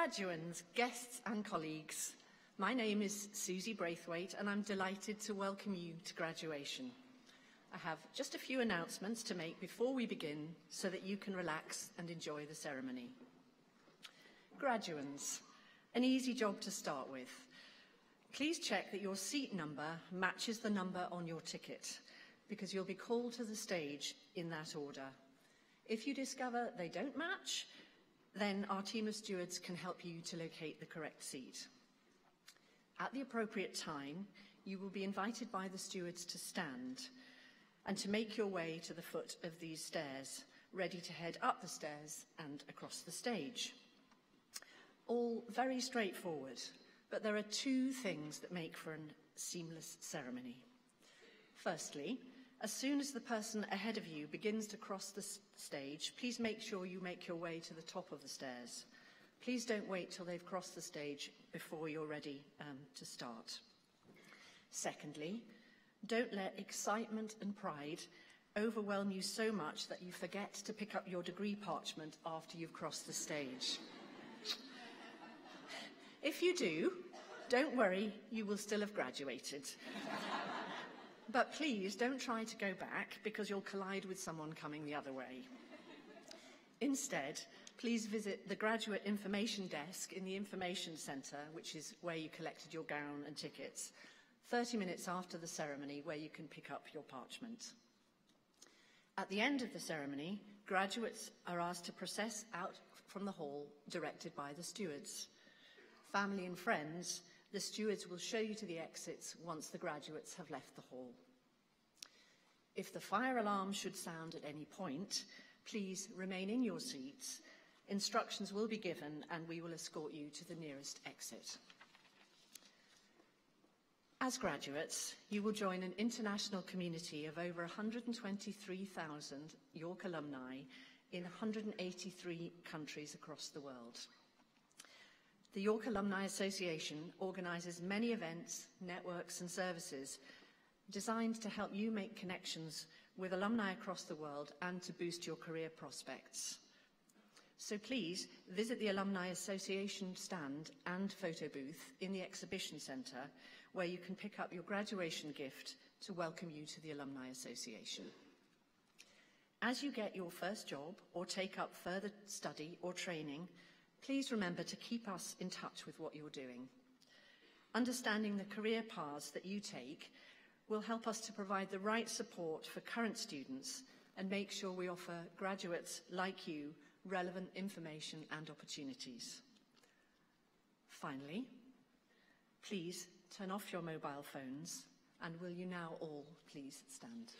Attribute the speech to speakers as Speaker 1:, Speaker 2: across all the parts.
Speaker 1: Graduands, guests and colleagues, my name is Susie Braithwaite and I'm delighted to welcome you to graduation. I have just a few announcements to make before we begin so that you can relax and enjoy the ceremony. Graduands, an easy job to start with. Please check that your seat number matches the number on your ticket because you'll be called to the stage in that order. If you discover they don't match, then our team of stewards can help you to locate the correct seat. At the appropriate time, you will be invited by the stewards to stand and to make your way to the foot of these stairs, ready to head up the stairs and across the stage. All very straightforward, but there are two things that make for a seamless ceremony. Firstly, as soon as the person ahead of you begins to cross the stage, please make sure you make your way to the top of the stairs. Please don't wait till they've crossed the stage before you're ready to start. Secondly, don't let excitement and pride overwhelm you so much that you forget to pick up your degree parchment after you've crossed the stage. If you do, don't worry, you will still have graduated. But please don't try to go back because you'll collide with someone coming the other way. Instead, please visit the graduate information desk in the information centre, which is where you collected your gown and tickets, 30 minutes after the ceremony, where you can pick up your parchment. At the end of the ceremony, graduates are asked to process out from the hall, directed by the stewards. Family and friends, the stewards will show you to the exits once the graduates have left the hall. If the fire alarm should sound at any point, please remain in your seats. Instructions will be given and we will escort you to the nearest exit. As graduates, you will join an international community of over 123,000 York alumni in 183 countries across the world. The York Alumni Association organises many events, networks and services designed to help you make connections with alumni across the world and to boost your career prospects. So please visit the Alumni Association stand and photo booth in the exhibition centre where you can pick up your graduation gift to welcome you to the Alumni Association. As you get your first job or take up further study or training, please remember to keep us in touch with what you're doing. Understanding the career paths that you take will help us to provide the right support for current students and make sure we offer graduates like you relevant information and opportunities. Finally, please turn off your mobile phones and will you now all please stand.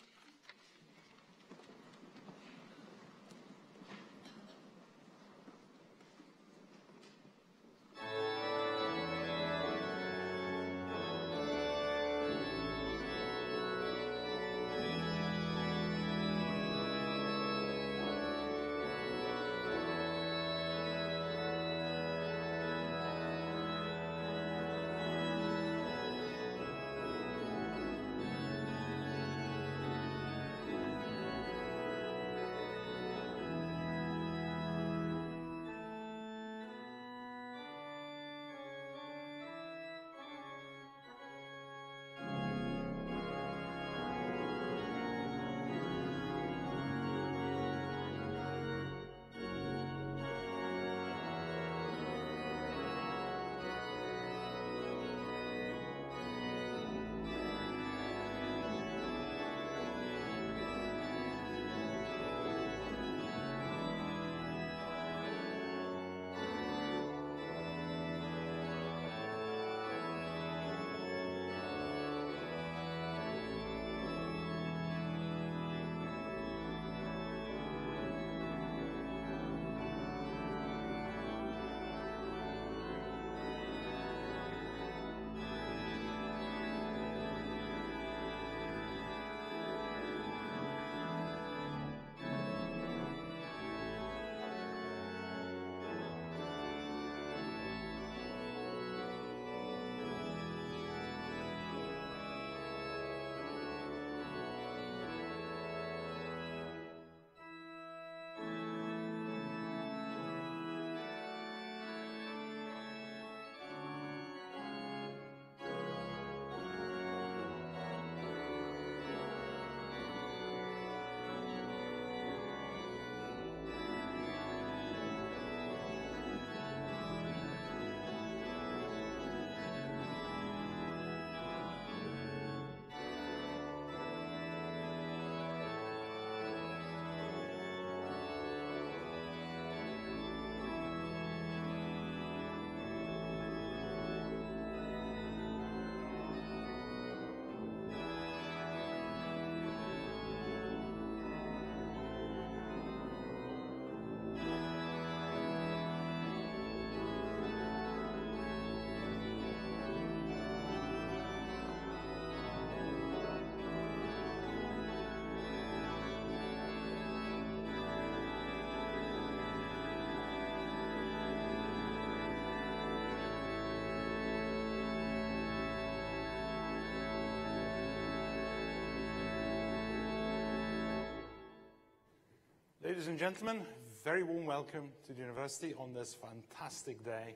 Speaker 2: Ladies and gentlemen, very warm welcome to the University on this fantastic day.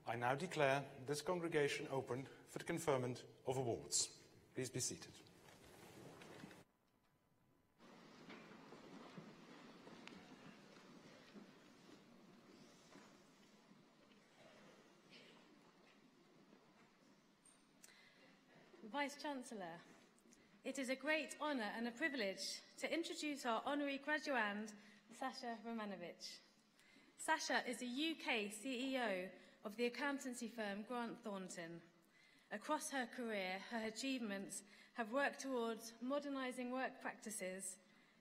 Speaker 2: I now declare this congregation open for the conferment of awards. Please be seated.
Speaker 3: Vice-Chancellor, it is a great honour and a privilege to introduce our honorary graduand, Sasha Romanovic. Sasha is a UK CEO of the accountancy firm Grant Thornton. Across her career, her achievements have worked towards modernising work practices,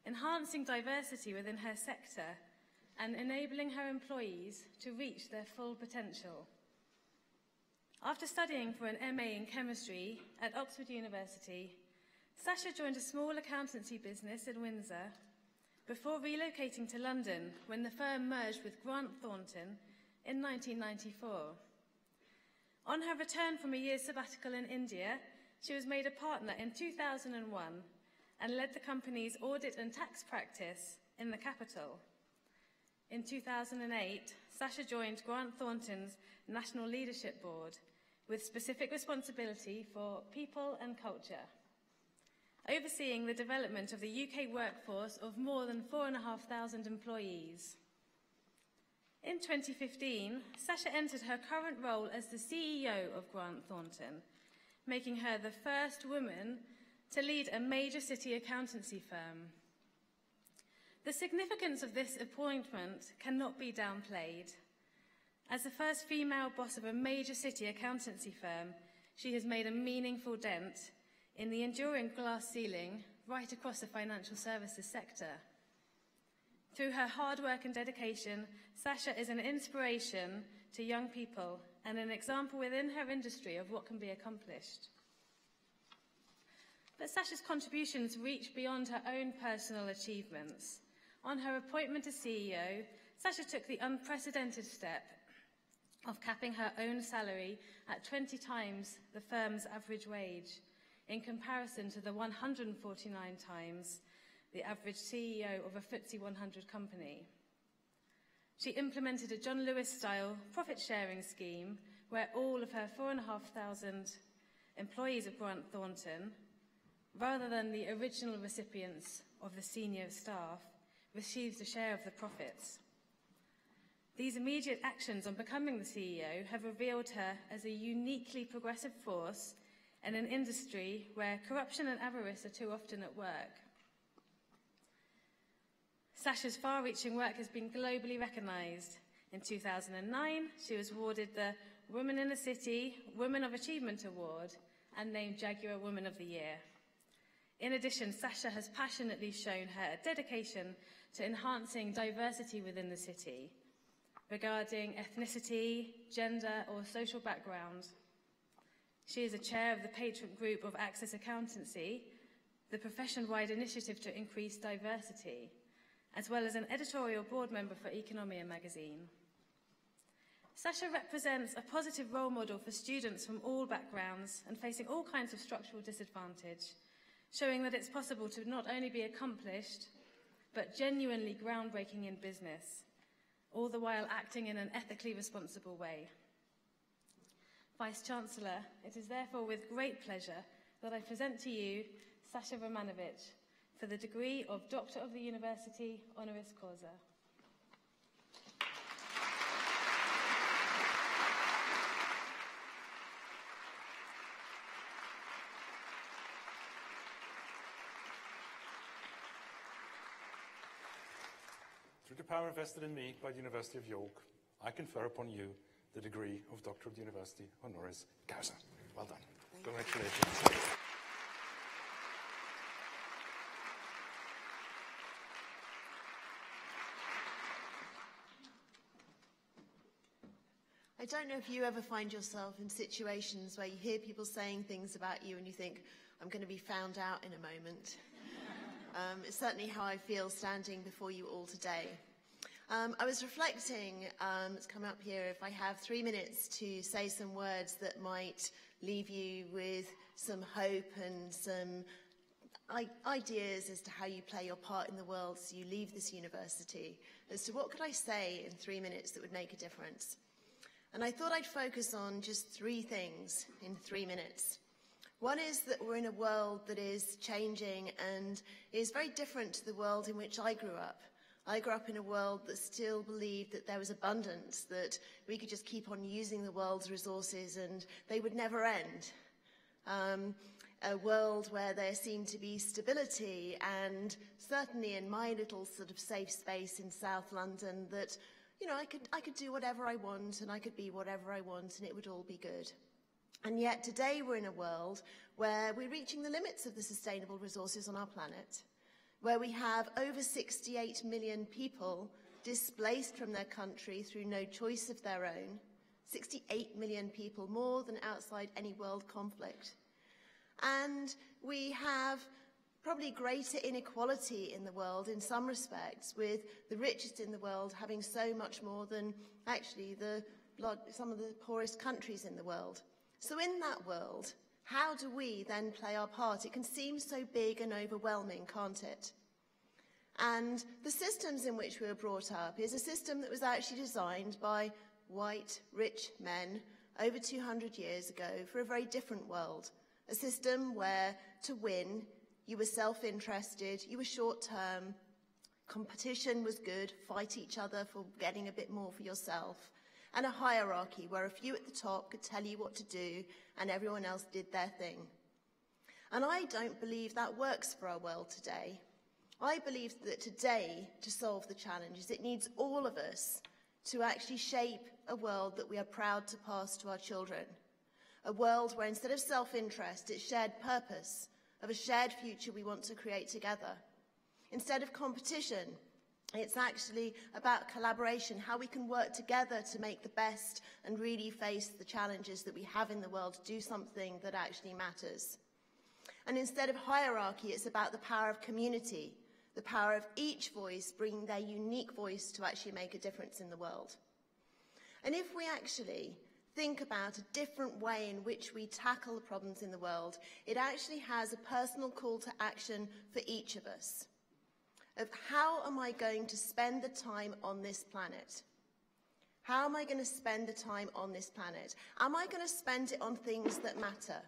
Speaker 3: enhancing diversity within her sector, and enabling her employees to reach their full potential. After studying for an MA in chemistry at Oxford University, Sasha joined a small accountancy business in Windsor before relocating to London when the firm merged with Grant Thornton in 1994. On her return from a year's sabbatical in India, she was made a partner in 2001 and led the company's audit and tax practice in the capital. In 2008, Sasha joined Grant Thornton's National Leadership Board with specific responsibility for people and culture, overseeing the development of the UK workforce of more than 4,500 employees. In 2015, Sasha entered her current role as the CEO of Grant Thornton, making her the first woman to lead a major city accountancy firm. The significance of this appointment cannot be downplayed. As the first female boss of a major city accountancy firm, she has made a meaningful dent in the enduring glass ceiling right across the financial services sector. Through her hard work and dedication, Sasha is an inspiration to young people and an example within her industry of what can be accomplished. But Sasha's contributions reach beyond her own personal achievements. On her appointment as CEO, Sasha took the unprecedented step of capping her own salary at 20 times the firm's average wage, in comparison to the 149 times the average CEO of a FTSE 100 company. She implemented a John Lewis-style profit-sharing scheme where all of her 4,500 employees of Grant Thornton, rather than the original recipients of the senior staff, received a share of the profits. These immediate actions on becoming the CEO have revealed her as a uniquely progressive force in an industry where corruption and avarice are too often at work. Sasha's far-reaching work has been globally recognised. In 2009, she was awarded the Women in the City Women of Achievement Award and named Jaguar Woman of the Year. In addition, Sasha has passionately shown her dedication to enhancing diversity within the city, regarding ethnicity, gender, or social background. She is a chair of the patron group of Access Accountancy, the profession-wide initiative to increase diversity, as well as an editorial board member for Economia magazine. Sasha represents a positive role model for students from all backgrounds and facing all kinds of structural disadvantage, showing that it's possible to not only be accomplished, but genuinely groundbreaking in business, all the while acting in an ethically responsible way. Vice-Chancellor, it is therefore with great pleasure that I present to you Sasha Romanovic for the degree of Doctor of the University Honoris Causa.
Speaker 2: Through the power invested in me by the University of York, I confer upon you the degree of Doctor of the University Honoris Causa. Well done. Congratulations.
Speaker 4: I don't know if you ever find yourself in situations where you hear people saying things about you and you think, I'm going to be found out in a moment. It's certainly how I feel standing before you all today. I was reflecting, it's come up here, if I have 3 minutes to say some words that might leave you with some hope and some ideas as to how you play your part in the world as you leave this university, as to what could I say in 3 minutes that would make a difference. And I thought I'd focus on just 3 things in 3 minutes. One is that we're in a world that is changing and is very different to the world in which I grew up. I grew up in a world that still believed that there was abundance, that we could just keep on using the world's resources and they would never end. A world where there seemed to be stability, and certainly in my little sort of safe space in South London, that, you know, I could do whatever I want and I could be whatever I want and it would all be good. And yet today we're in a world where we're reaching the limits of the sustainable resources on our planet, where we have over 68 million people displaced from their country through no choice of their own, 68 million people, more than outside any world conflict. And we have probably greater inequality in the world in some respects, with the richest in the world having so much more than actually some of the poorest countries in the world. So in that world, how do we then play our part? It can seem so big and overwhelming, can't it? And the systems in which we were brought up is a system that was actually designed by white, rich men over 200 years ago for a very different world. A system where, to win, you were self-interested, you were short-term, competition was good, fight each other for getting a bit more for yourself, and a hierarchy where a few at the top could tell you what to do and everyone else did their thing. And I don't believe that works for our world today. I believe that today, to solve the challenges, it needs all of us to actually shape a world that we are proud to pass to our children. A world where instead of self-interest, it's shared purpose of a shared future we want to create together. Instead of competition, it's actually about collaboration, how we can work together to make the best and really face the challenges that we have in the world, do something that actually matters. And instead of hierarchy, it's about the power of community, the power of each voice bringing their unique voice to actually make a difference in the world. And if we actually think about a different way in which we tackle the problems in the world, it actually has a personal call to action for each of us. Of how am I going to spend the time on this planet? How am I going to spend the time on this planet? Am I going to spend it on things that matter?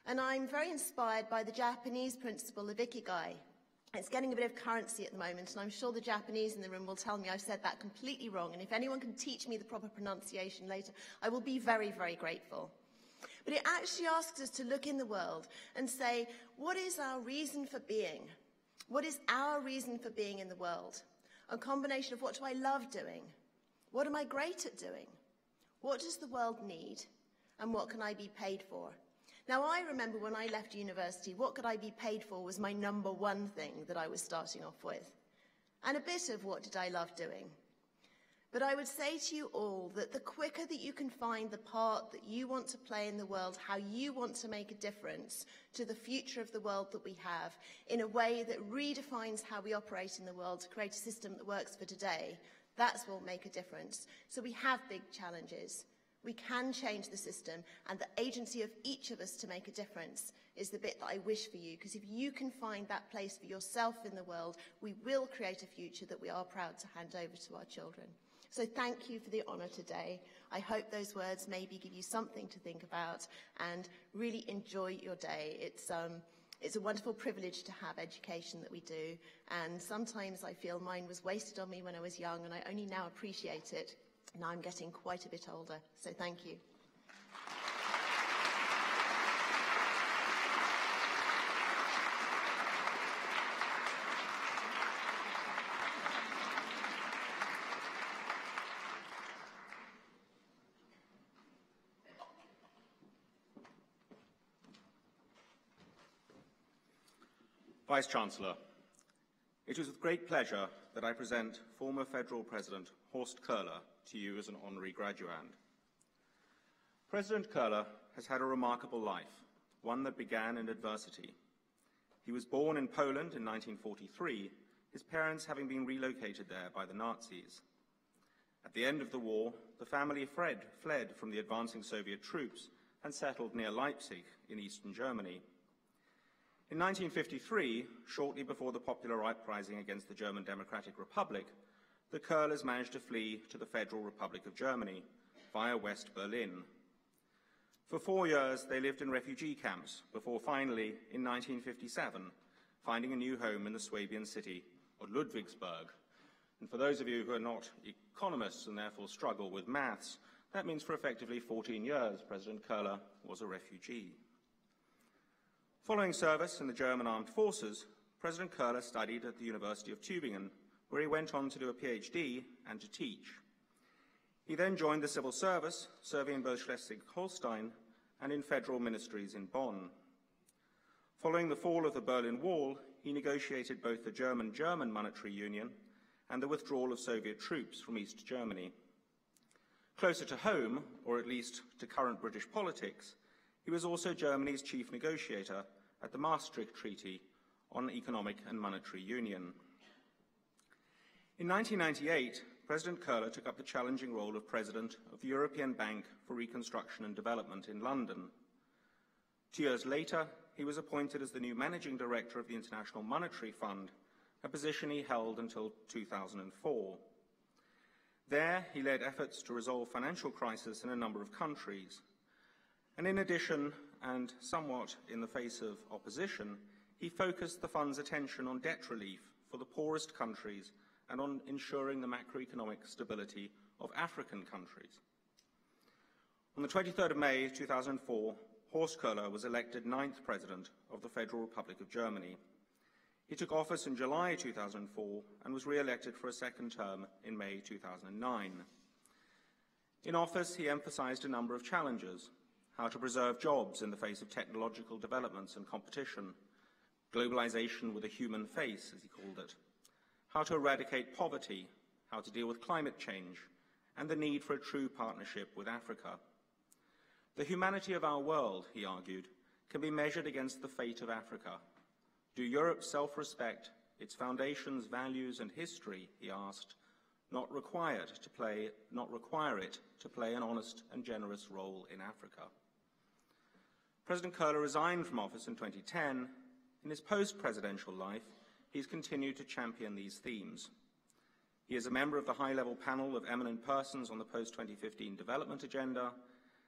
Speaker 4: And I'm very inspired by the Japanese principle of ikigai. It's getting a bit of currency at the moment, and I'm sure the Japanese in the room will tell me I've said that completely wrong, and if anyone can teach me the proper pronunciation later, I will be very, very grateful. But it actually asks us to look in the world and say, what is our reason for being? What is our reason for being in the world? A combination of what do I love doing? What am I great at doing? What does the world need? And what can I be paid for? Now, I remember when I left university, what could I be paid for was my number one thing that I was starting off with. And a bit of what did I love doing. But I would say to you all that the quicker that you can find the part that you want to play in the world, how you want to make a difference to the future of the world that we have, in a way that redefines how we operate in the world to create a system that works for today, that's what will make a difference. So we have big challenges. We can change the system, and the agency of each of us to make a difference is the bit that I wish for you, because if you can find that place for yourself in the world, we will create a future that we are proud to hand over to our children. So thank you for the honour today. I hope those words maybe give you something to think about, and really enjoy your day. It's a wonderful privilege to have education that we do, and sometimes I feel mine was wasted on me when I was young, and I only now appreciate it. Now I'm getting quite a bit older, so thank you.
Speaker 5: Vice-Chancellor, it is with great pleasure that I present former Federal President Horst Köhler to you as an honorary graduand. President Köhler has had a remarkable life, one that began in adversity. He was born in Poland in 1943, his parents having been relocated there by the Nazis. At the end of the war, the family fled from the advancing Soviet troops and settled near Leipzig in eastern Germany. In 1953, shortly before the popular uprising against the German Democratic Republic, the Curlers managed to flee to the Federal Republic of Germany via West Berlin. For 4 years, they lived in refugee camps before finally, in 1957, finding a new home in the Swabian city of Ludwigsburg. And for those of you who are not economists and therefore struggle with maths, that means for effectively 14 years, President Curler was a refugee. Following service in the German Armed Forces, President Curler studied at the University of Tübingen, where he went on to do a PhD and to teach. He then joined the civil service, serving in both Schleswig-Holstein and in federal ministries in Bonn. Following the fall of the Berlin Wall, he negotiated both the German-German monetary union and the withdrawal of Soviet troops from East Germany. Closer to home, or at least to current British politics, he was also Germany's chief negotiator at the Maastricht Treaty on Economic and Monetary Union. In 1998, President Curler took up the challenging role of President of the European Bank for Reconstruction and Development in London. 2 years later, he was appointed as the new Managing Director of the International Monetary Fund, a position he held until 2004. There, he led efforts to resolve financial crisis in a number of countries. And in addition, and somewhat in the face of opposition, he focused the fund's attention on debt relief for the poorest countries and on ensuring the macroeconomic stability of African countries. On the 23rd of May 2004, Horst Köhler was elected 9th President of the Federal Republic of Germany. He took office in July 2004 and was re-elected for a second term in May 2009. In office, he emphasized a number of challenges: how to preserve jobs in the face of technological developments and competition, globalization with a human face, as he called it, how to eradicate poverty, how to deal with climate change, and the need for a true partnership with Africa. The humanity of our world, he argued, can be measured against the fate of Africa. Do Europe's self-respect, its foundations, values, and history, he asked, not require it to play an honest and generous role in Africa? President Köhler resigned from office in 2010. In his post-presidential life, he's continued to champion these themes. He is a member of the high-level panel of eminent persons on the post-2015 development agenda,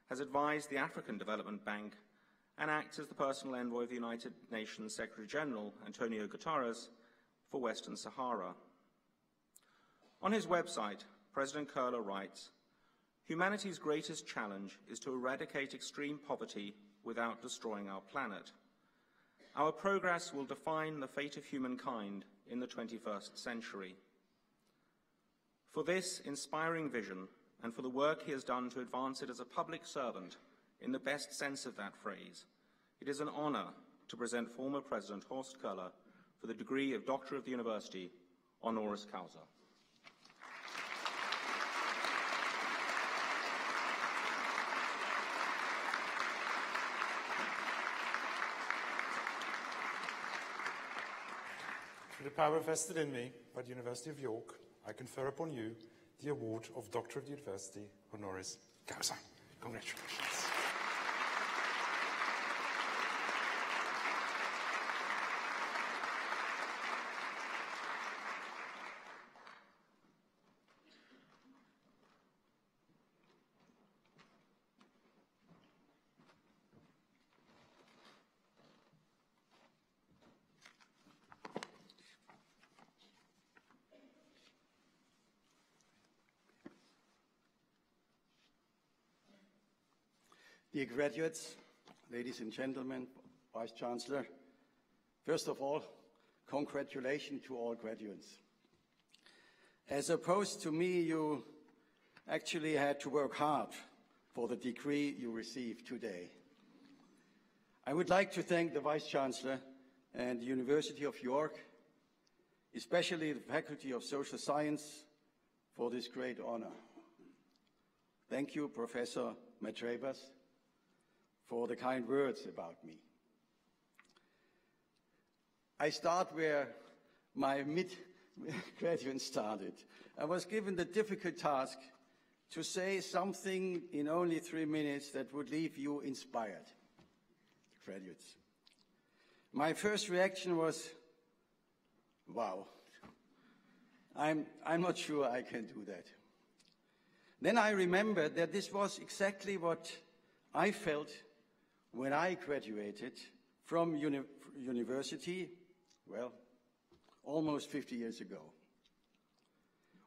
Speaker 5: has advised the African Development Bank, and acts as the personal envoy of the United Nations Secretary-General, Antonio Guterres, for Western Sahara. On his website, President Köhler writes, "Humanity's greatest challenge is to eradicate extreme poverty without destroying our planet. Our progress will define the fate of humankind in the 21st century." For this inspiring vision, and for the work he has done to advance it as a public servant, in the best sense of that phrase, it is an honor to present former President Horst Köhler for the degree of Doctor of the University, honoris causa.
Speaker 2: Through the power vested in me by the University of York, I confer upon you the award of Doctor of the University, honoris causa. Congratulations.
Speaker 6: Dear graduates, ladies and gentlemen, Vice Chancellor, first of all, congratulations to all graduates. As opposed to me, you actually had to work hard for the degree you received today. I would like to thank the Vice Chancellor and the University of York, especially the Faculty of Social Science, for this great honor. Thank you, Professor Matrebas, for the kind words about me. I start where my mid-graduate started. I was given the difficult task to say something in only 3 minutes that would leave you inspired, graduates. My first reaction was, wow, I'm not sure I can do that. Then I remembered that this was exactly what I felt when I graduated from university, well, almost 50 years ago.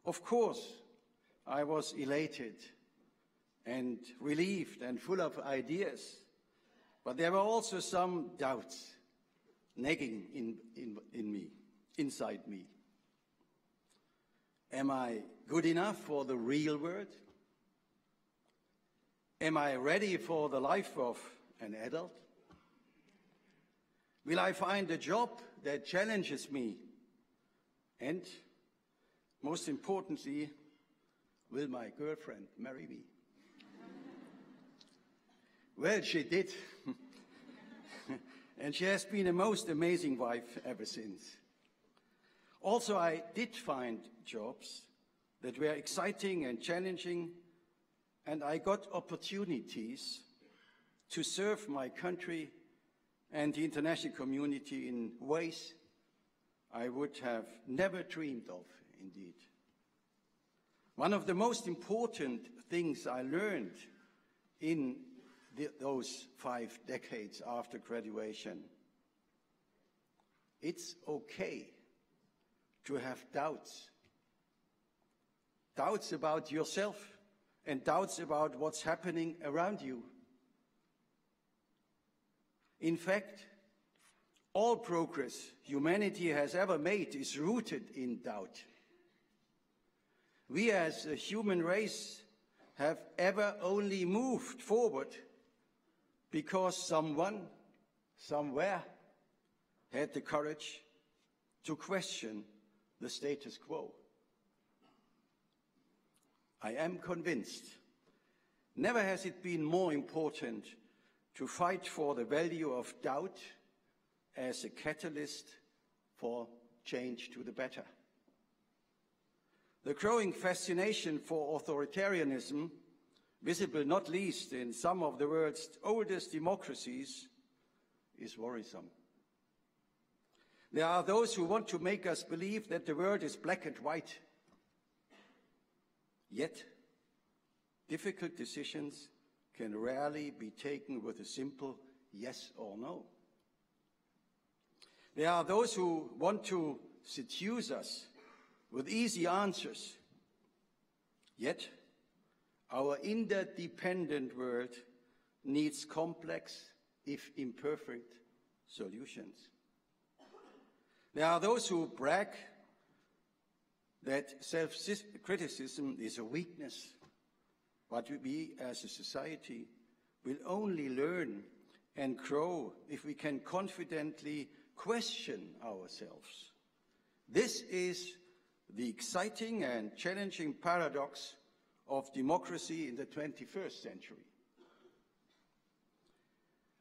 Speaker 6: Of course, I was elated and relieved and full of ideas, but there were also some doubts nagging in me, inside me. Am I good enough for the real world? Am I ready for the life of an adult? Will I find a job that challenges me? And most importantly, will my girlfriend marry me? Well, she did. And she has been a most amazing wife ever since. Also, I did find jobs that were exciting and challenging, and I got opportunities to serve my country and the international community in ways I would have never dreamed of, indeed. One of the most important things I learned in those 5 decades after graduation, it's okay to have doubts. Doubts about yourself and doubts about what's happening around you. In fact, all progress humanity has ever made is rooted in doubt. We as a human race have ever only moved forward because someone, somewhere, had the courage to question the status quo. I am convinced, never has it been more important to fight for the value of doubt as a catalyst for change to the better. The growing fascination for authoritarianism, visible not least in some of the world's oldest democracies, is worrisome. There are those who want to make us believe that the world is black and white. Yet, difficult decisions can rarely be taken with a simple yes or no. There are those who want to seduce us with easy answers. Yet, our interdependent world needs complex, if imperfect, solutions. There are those who brag that self-criticism is a weakness, but we as a society will only learn and grow if we can confidently question ourselves. This is the exciting and challenging paradox of democracy in the 21st century.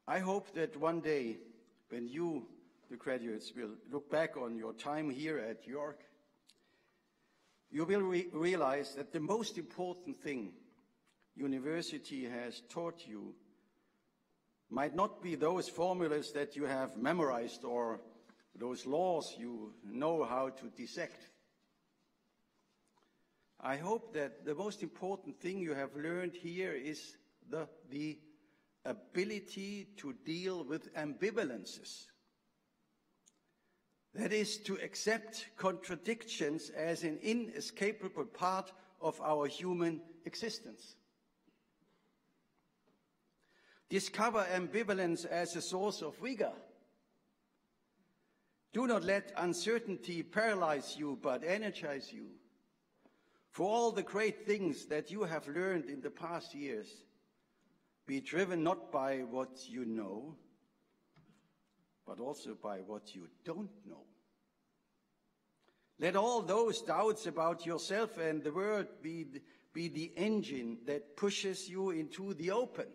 Speaker 6: I hope that one day, when you, the graduates, will look back on your time here at York, you will realize that the most important thing university has taught you might not be those formulas that you have memorized or those laws you know how to dissect. I hope that the most important thing you have learned here is the ability to deal with ambivalences. That is, to accept contradictions as an inescapable part of our human existence. Discover ambivalence as a source of vigor. Do not let uncertainty paralyze you, but energize you. For all the great things that you have learned in the past years, be driven not by what you know, but also by what you don't know. Let all those doubts about yourself and the world be the engine that pushes you into the open.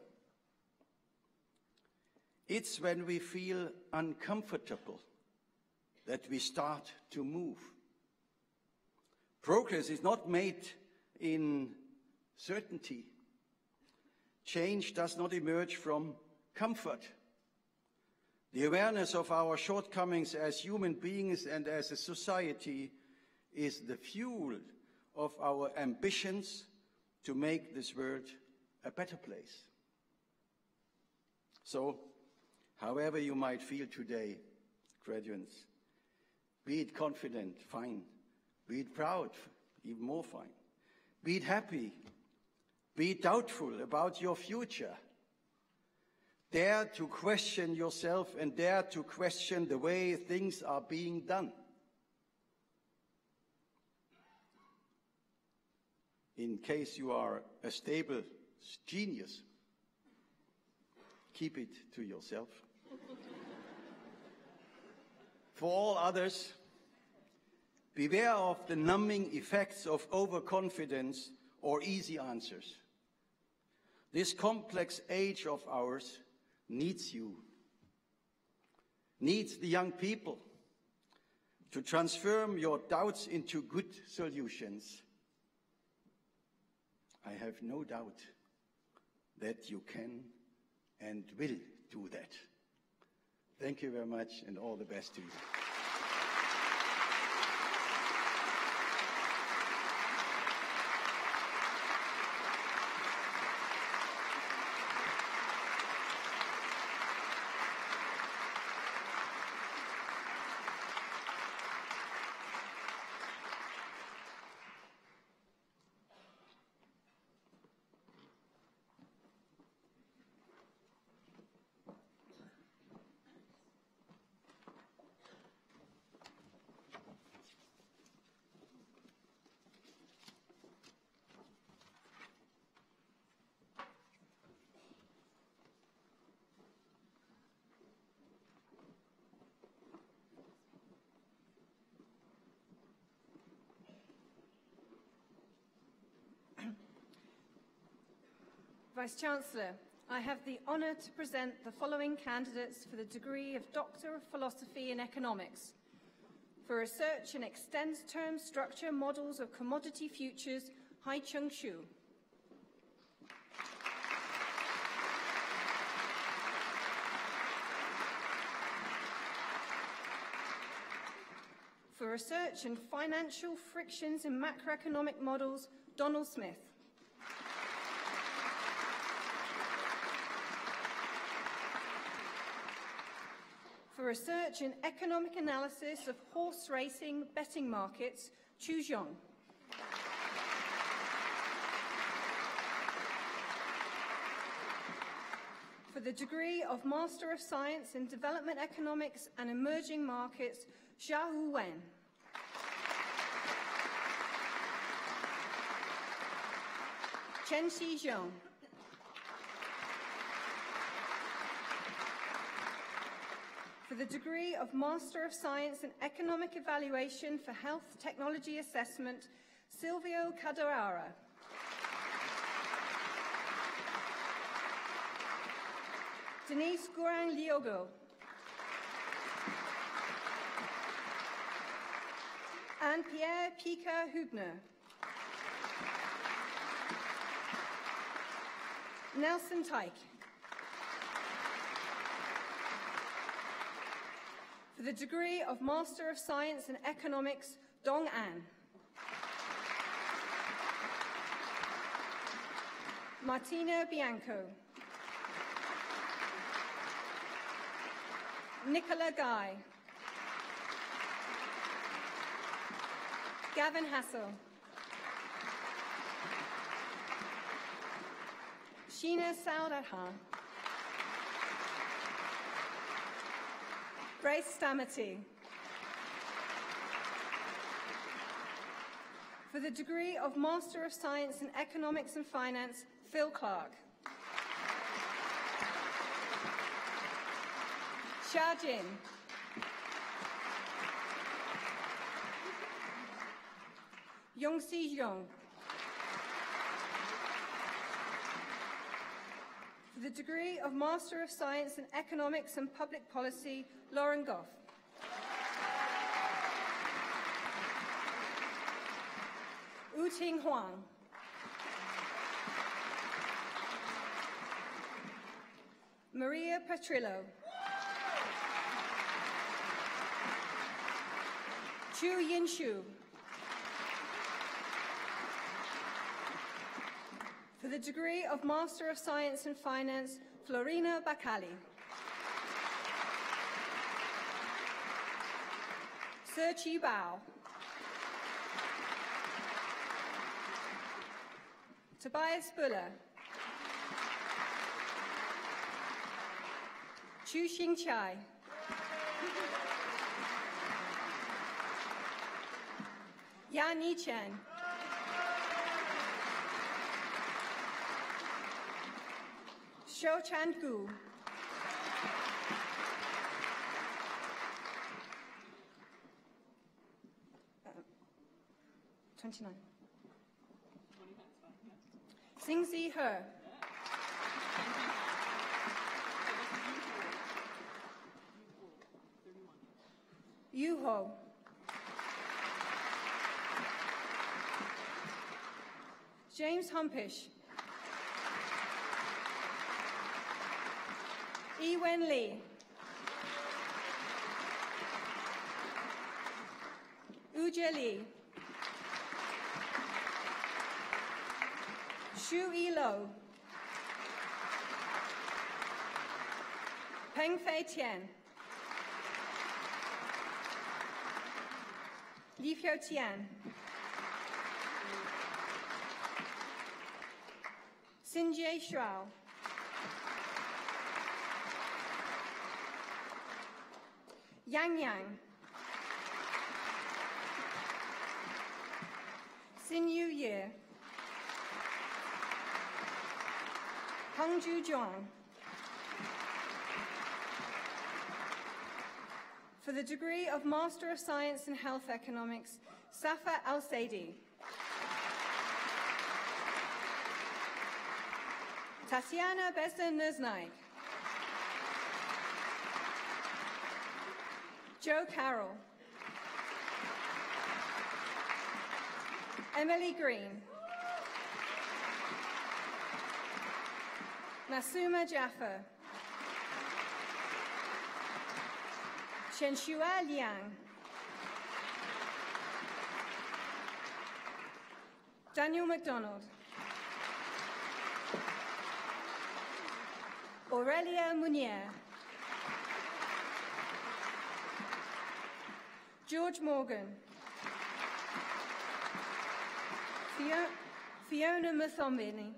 Speaker 6: It's when we feel uncomfortable that we start to move. Progress is not made in certainty. Change does not emerge from comfort. The awareness of our shortcomings as human beings and as a society is the fuel of our ambitions to make this world a better place. So, however you might feel today, graduates, be it confident, fine. Be it proud, even more fine. Be it happy. Be it doubtful about your future. Dare to question yourself and dare to question the way things are being done. In case you are a stable genius, keep it to yourself. For all others, beware of the numbing effects of overconfidence or easy answers. This complex age of ours needs you, needs the young people to transform your doubts into good solutions. I have no doubt that you can and will do that. Thank you very much and all the best to you.
Speaker 7: Vice-Chancellor, I have the honour to present the following candidates for the degree of Doctor of Philosophy in Economics for Research in Extended-Term Structure Models of Commodity Futures, Hai-Chung Shu. For Research in Financial Frictions in Macroeconomic Models, Donald Smith. For Research in Economic Analysis of Horse Racing Betting Markets, Chu Zhong. For the degree of Master of Science in Development Economics and Emerging Markets, Xiaohu Wen. Chen Xizhong. For the degree of Master of Science in Economic Evaluation for Health Technology Assessment, Silvio Cadarara. Denise Gourang-Liogo. Anne-Pierre Pica-Hubner. Nelson Teich. For the degree of Master of Science in Economics, Dong An. Martina Bianco. Nicola Guy. Gavin Hassel. Sheena Saudarhan. Grace Stamati. For the degree of Master of Science in Economics and Finance, Phil Clark. Xia Jin. Yongxi Zhong. For the degree of Master of Science in Economics and Public Policy, Lauren Goff. Wu-Ting Huang. Maria Petrillo. Chu Yin Shu. For the degree of Master of Science in Finance, Florina Bacali. Sir Chi Bao. Tobias Buller. Chu Xing Chai. Yan Yi Chen. Shou Chan Gu. 29. Xingzi He. Yu Ho. James Humpish. Yiwen Li. Ujie Li. Xu Yilo. Peng Fei Tian. Li Fiu Tian. Xinjie Shuao. Yang Yang. Xin Yu Ye. Hongju Zhuang. For the degree of Master of Science in Health Economics, Safa Al-Saidi. Tatiana Besa-Nuznaik. Joe Carroll. Emily Green. Nasuma Jaffer. Shenshua Liang. Daniel MacDonald. Aurelia Munier. George Morgan. Fiona Mathombini.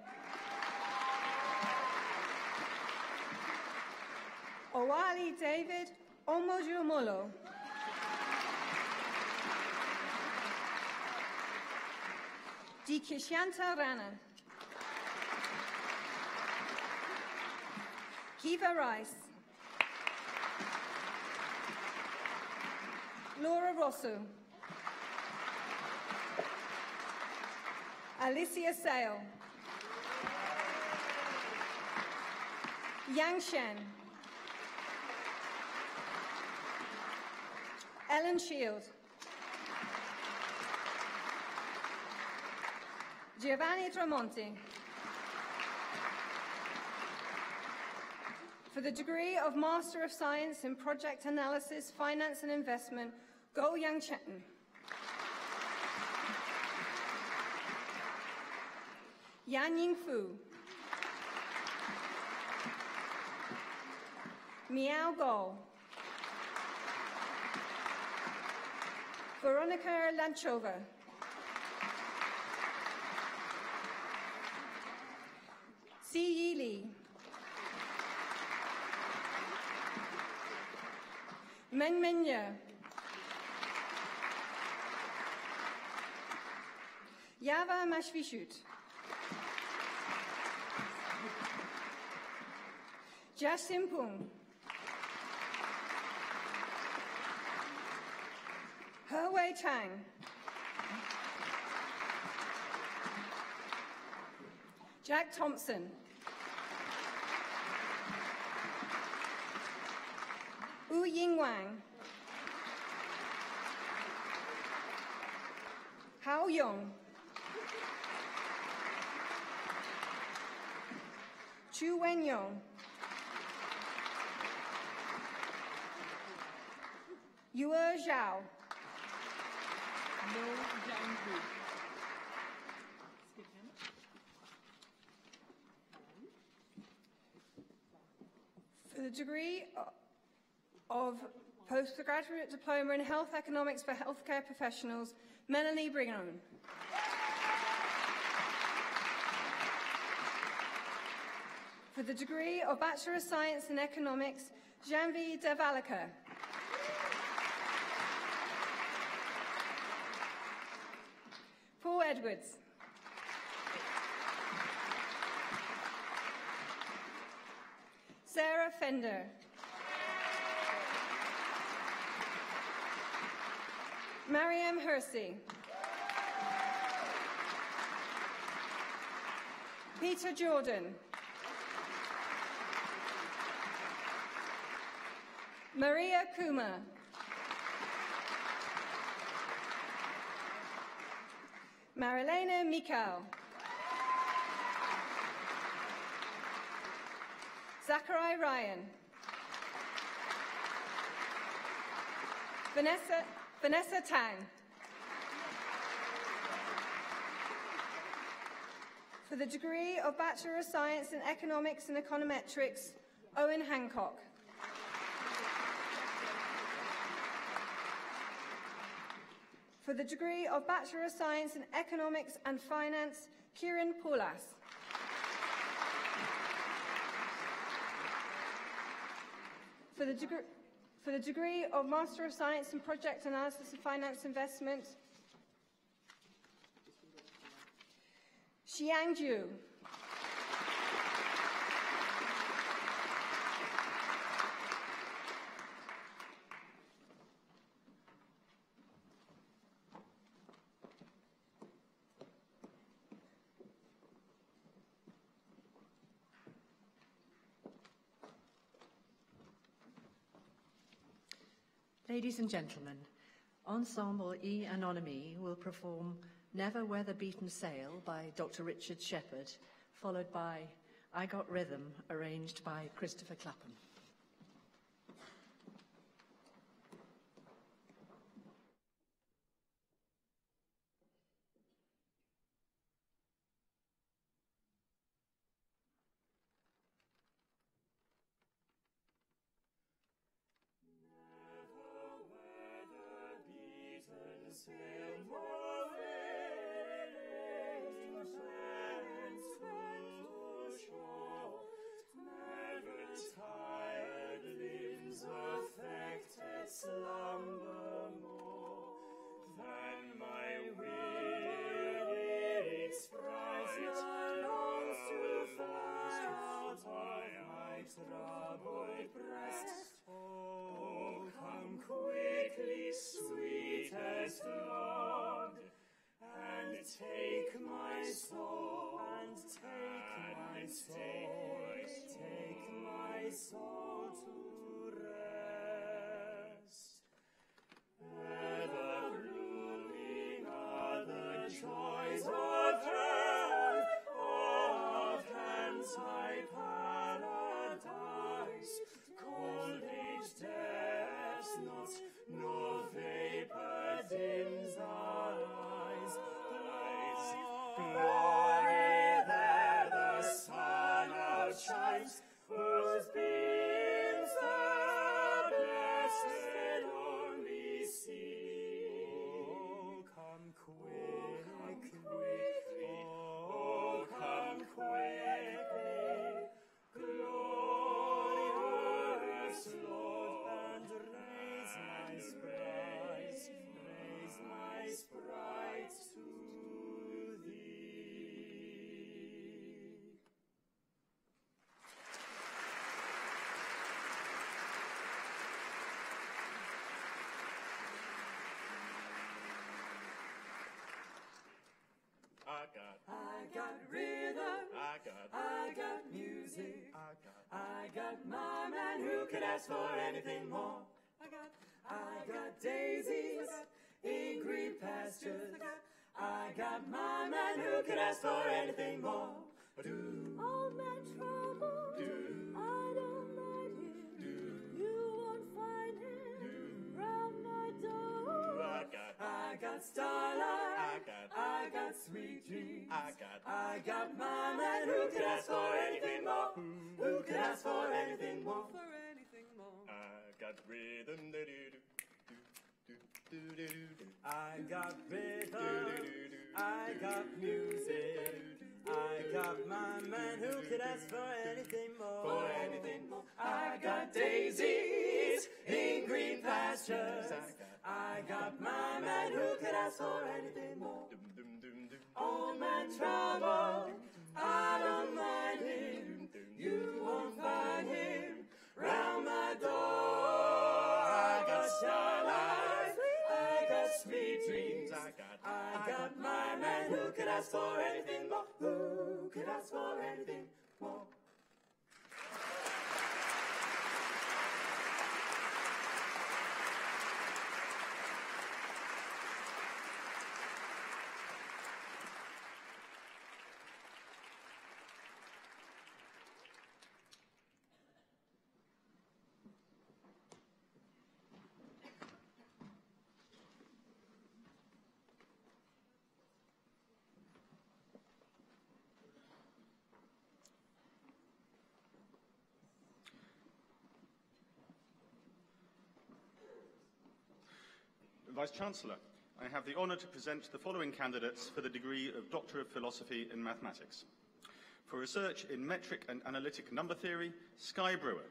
Speaker 7: Owali David Omojumolo. Dikishanta Rana. Kiva Rice. Laura Rosso. Alicia Sale. Yang Shen. Ellen Shield. Giovanni Tramonti. For the degree of Master of Science in Project Analysis, Finance and Investment, Go Yang Chen. Yan Ying Fu. Miao Go. Veronica Lanchova. Si Yi Li. Meng Meng Ye. Yava Mashvishut. Jasim Pung. He Wei Tang. Jack Thompson. Wu Ying Wang. Hao Yong. Chu Wen Yong. Yue Zhao.
Speaker 8: No Jangu.
Speaker 7: For the degree of postgraduate diploma in health economics for healthcare professionals, Melanie Brigham. For the degree of Bachelor of Science in Economics, Janvi Devalika. Paul Edwards. Sarah Fender. Mariam Hersey. Peter Jordan. Maria Kuma. Marilena Mikal. Zachary Ryan. Vanessa Tang. For the degree of Bachelor of Science in Economics and Econometrics, Owen Hancock. For the degree of Bachelor of Science in Economics and Finance, Kieran Poulas. For the degree of Master of Science in Project Analysis and Finance Investment, Xiang Ju.
Speaker 1: Ladies and gentlemen, Ensemble E Anonyme will perform Never Weather Beaten Sail by Dr. Richard Shepherd, followed by I Got Rhythm, arranged by Christopher Clapham.
Speaker 9: Slumber more than my weary sprite longs to fly out of my troubled breast. Oh, come quickly, sweetest Lord, and take my soul, take my soul to rest. Ever blooming are the joys of earth, of anti-paradise. Cold age depths not, no vapor dims our eyes. Glory there the sun outshines, whose beams the blessed only see. Oh, come quickly, oh, come quickly, glorious Lord, and raise my sprite to thee. I got rhythm, I got music, I got my man who could ask for anything more. I got daisies in green pastures, I got my man who could ask for anything more. All my trouble, I don't mind him, you won't find him round my door. I got starlight. I got sweet dreams. I got my man. Who could ask for anything more? Who could ask for anything more? For anything more.
Speaker 8: I got rhythm.
Speaker 9: I got rhythm. I got music. I got my man. Who could ask for anything more? For anything more. I got daisies in green pastures. I got my man. Who could ask for anything more? Old man trouble, I don't mind him. You won't find him round my door. I got starlight, I got sweet dreams. I got my man. Who could ask for anything more? Who could ask for anything more?
Speaker 5: Vice-Chancellor, I have the honour to present the following candidates for the degree of Doctor of Philosophy in Mathematics. For research in metric and analytic number theory, Skye Brewer.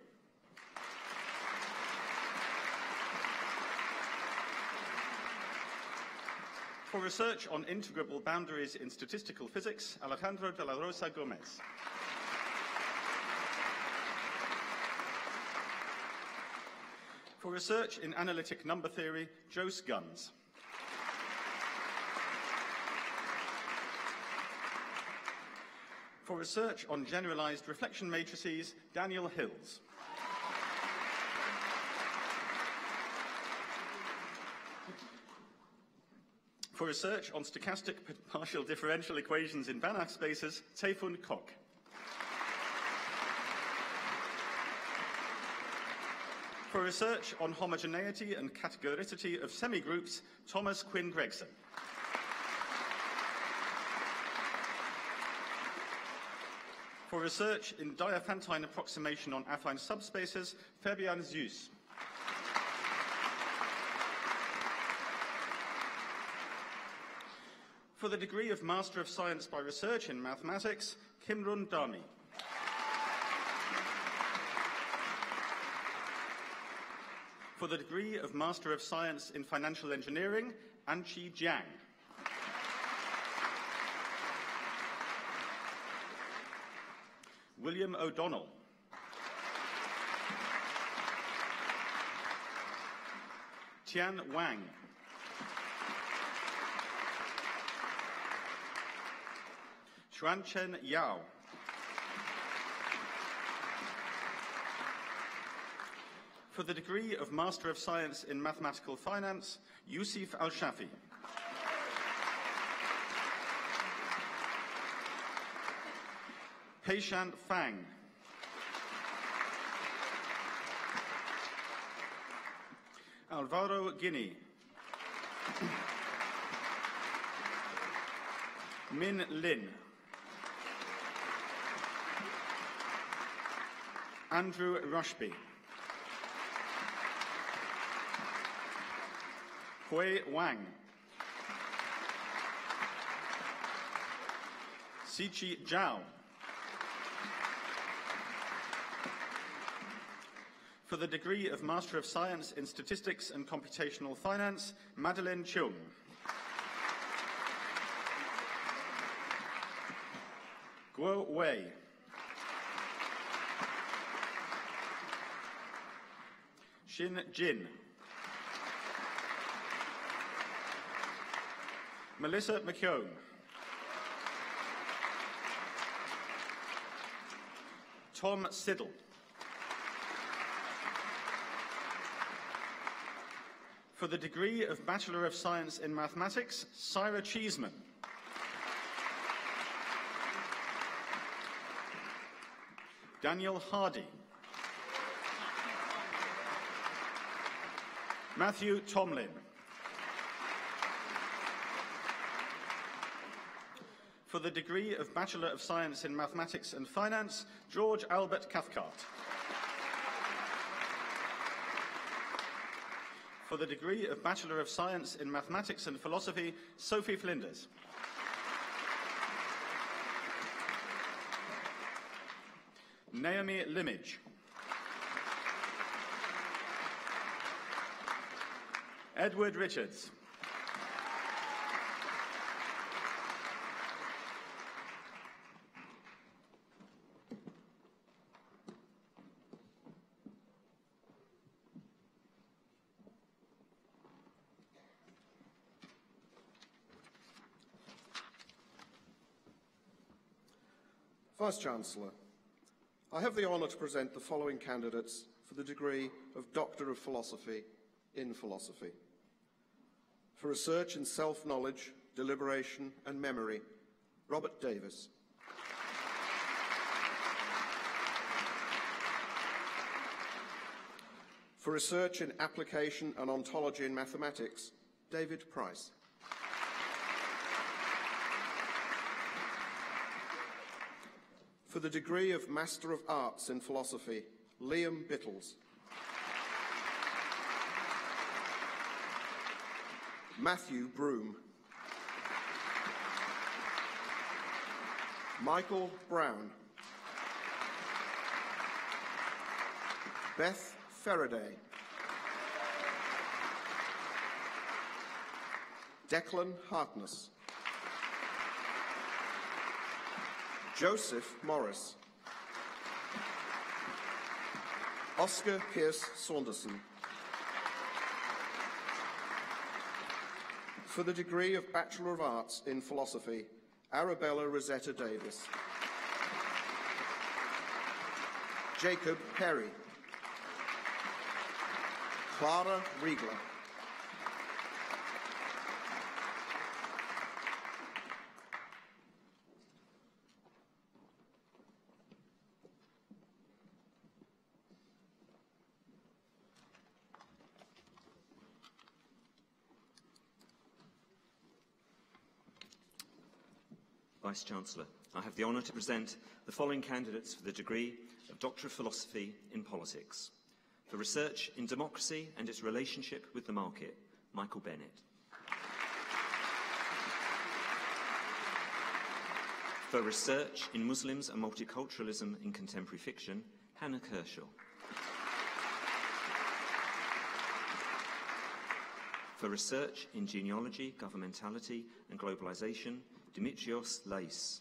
Speaker 5: For research on integrable boundaries in statistical physics, Alejandro de la Rosa Gomez. For research in analytic number theory, Jose Guns. For research on generalized reflection matrices, Daniel Hills. For research on stochastic partial differential equations in Banach spaces, Taifun Kok. For research on homogeneity and categoricity of semigroups, Thomas Quinn Gregson. For research in Diophantine approximation on affine subspaces, Fabian Zeus. For the degree of Master of Science by Research in Mathematics, Kimrun Dami. For the degree of Master of Science in Financial Engineering, Anqi Jiang. William O'Donnell. Tian Wang. Xuanchen Yao. For the degree of Master of Science in Mathematical Finance, Yusuf Al-Shafi. Peishan Fang. Alvaro Guinea. Min Lin. Andrew Rushby. Hui Wang. Siqi Zhao. For the degree of Master of Science in Statistics and Computational Finance, Madeleine Chung. Guo Wei. Xin Jin. Melissa McKeown. Tom Siddle. For the degree of Bachelor of Science in Mathematics, Syra Cheeseman. Daniel Hardy. Matthew Tomlin. For the degree of Bachelor of Science in Mathematics and Finance, George Albert Cathcart. For the degree of Bachelor of Science in Mathematics and Philosophy, Sophie Flinders. Naomi Limage. Edward Richards.
Speaker 10: Vice-Chancellor, I have the honour to present the following candidates for the degree of Doctor of Philosophy in Philosophy. For research in self-knowledge, deliberation and memory, Robert Davis. For research in application and ontology in mathematics, David Price. For the degree of Master of Arts in Philosophy, Liam Bittles. Matthew Broom. Michael Brown. Beth Faraday. Declan Harkness. Joseph Morris. Oscar Pierce Saunderson. For the degree of Bachelor of Arts in Philosophy, Arabella Rosetta Davis. Jacob Perry. Clara Riegler.
Speaker 11: Vice-Chancellor, I have the honour to present the following candidates for the degree of Doctor of Philosophy in Politics. For research in democracy and its relationship with the market, Michael Bennett. For research in Muslims and multiculturalism in contemporary fiction, Hannah Kershaw. For research in genealogy, governmentality and globalisation, Dimitrios Lais.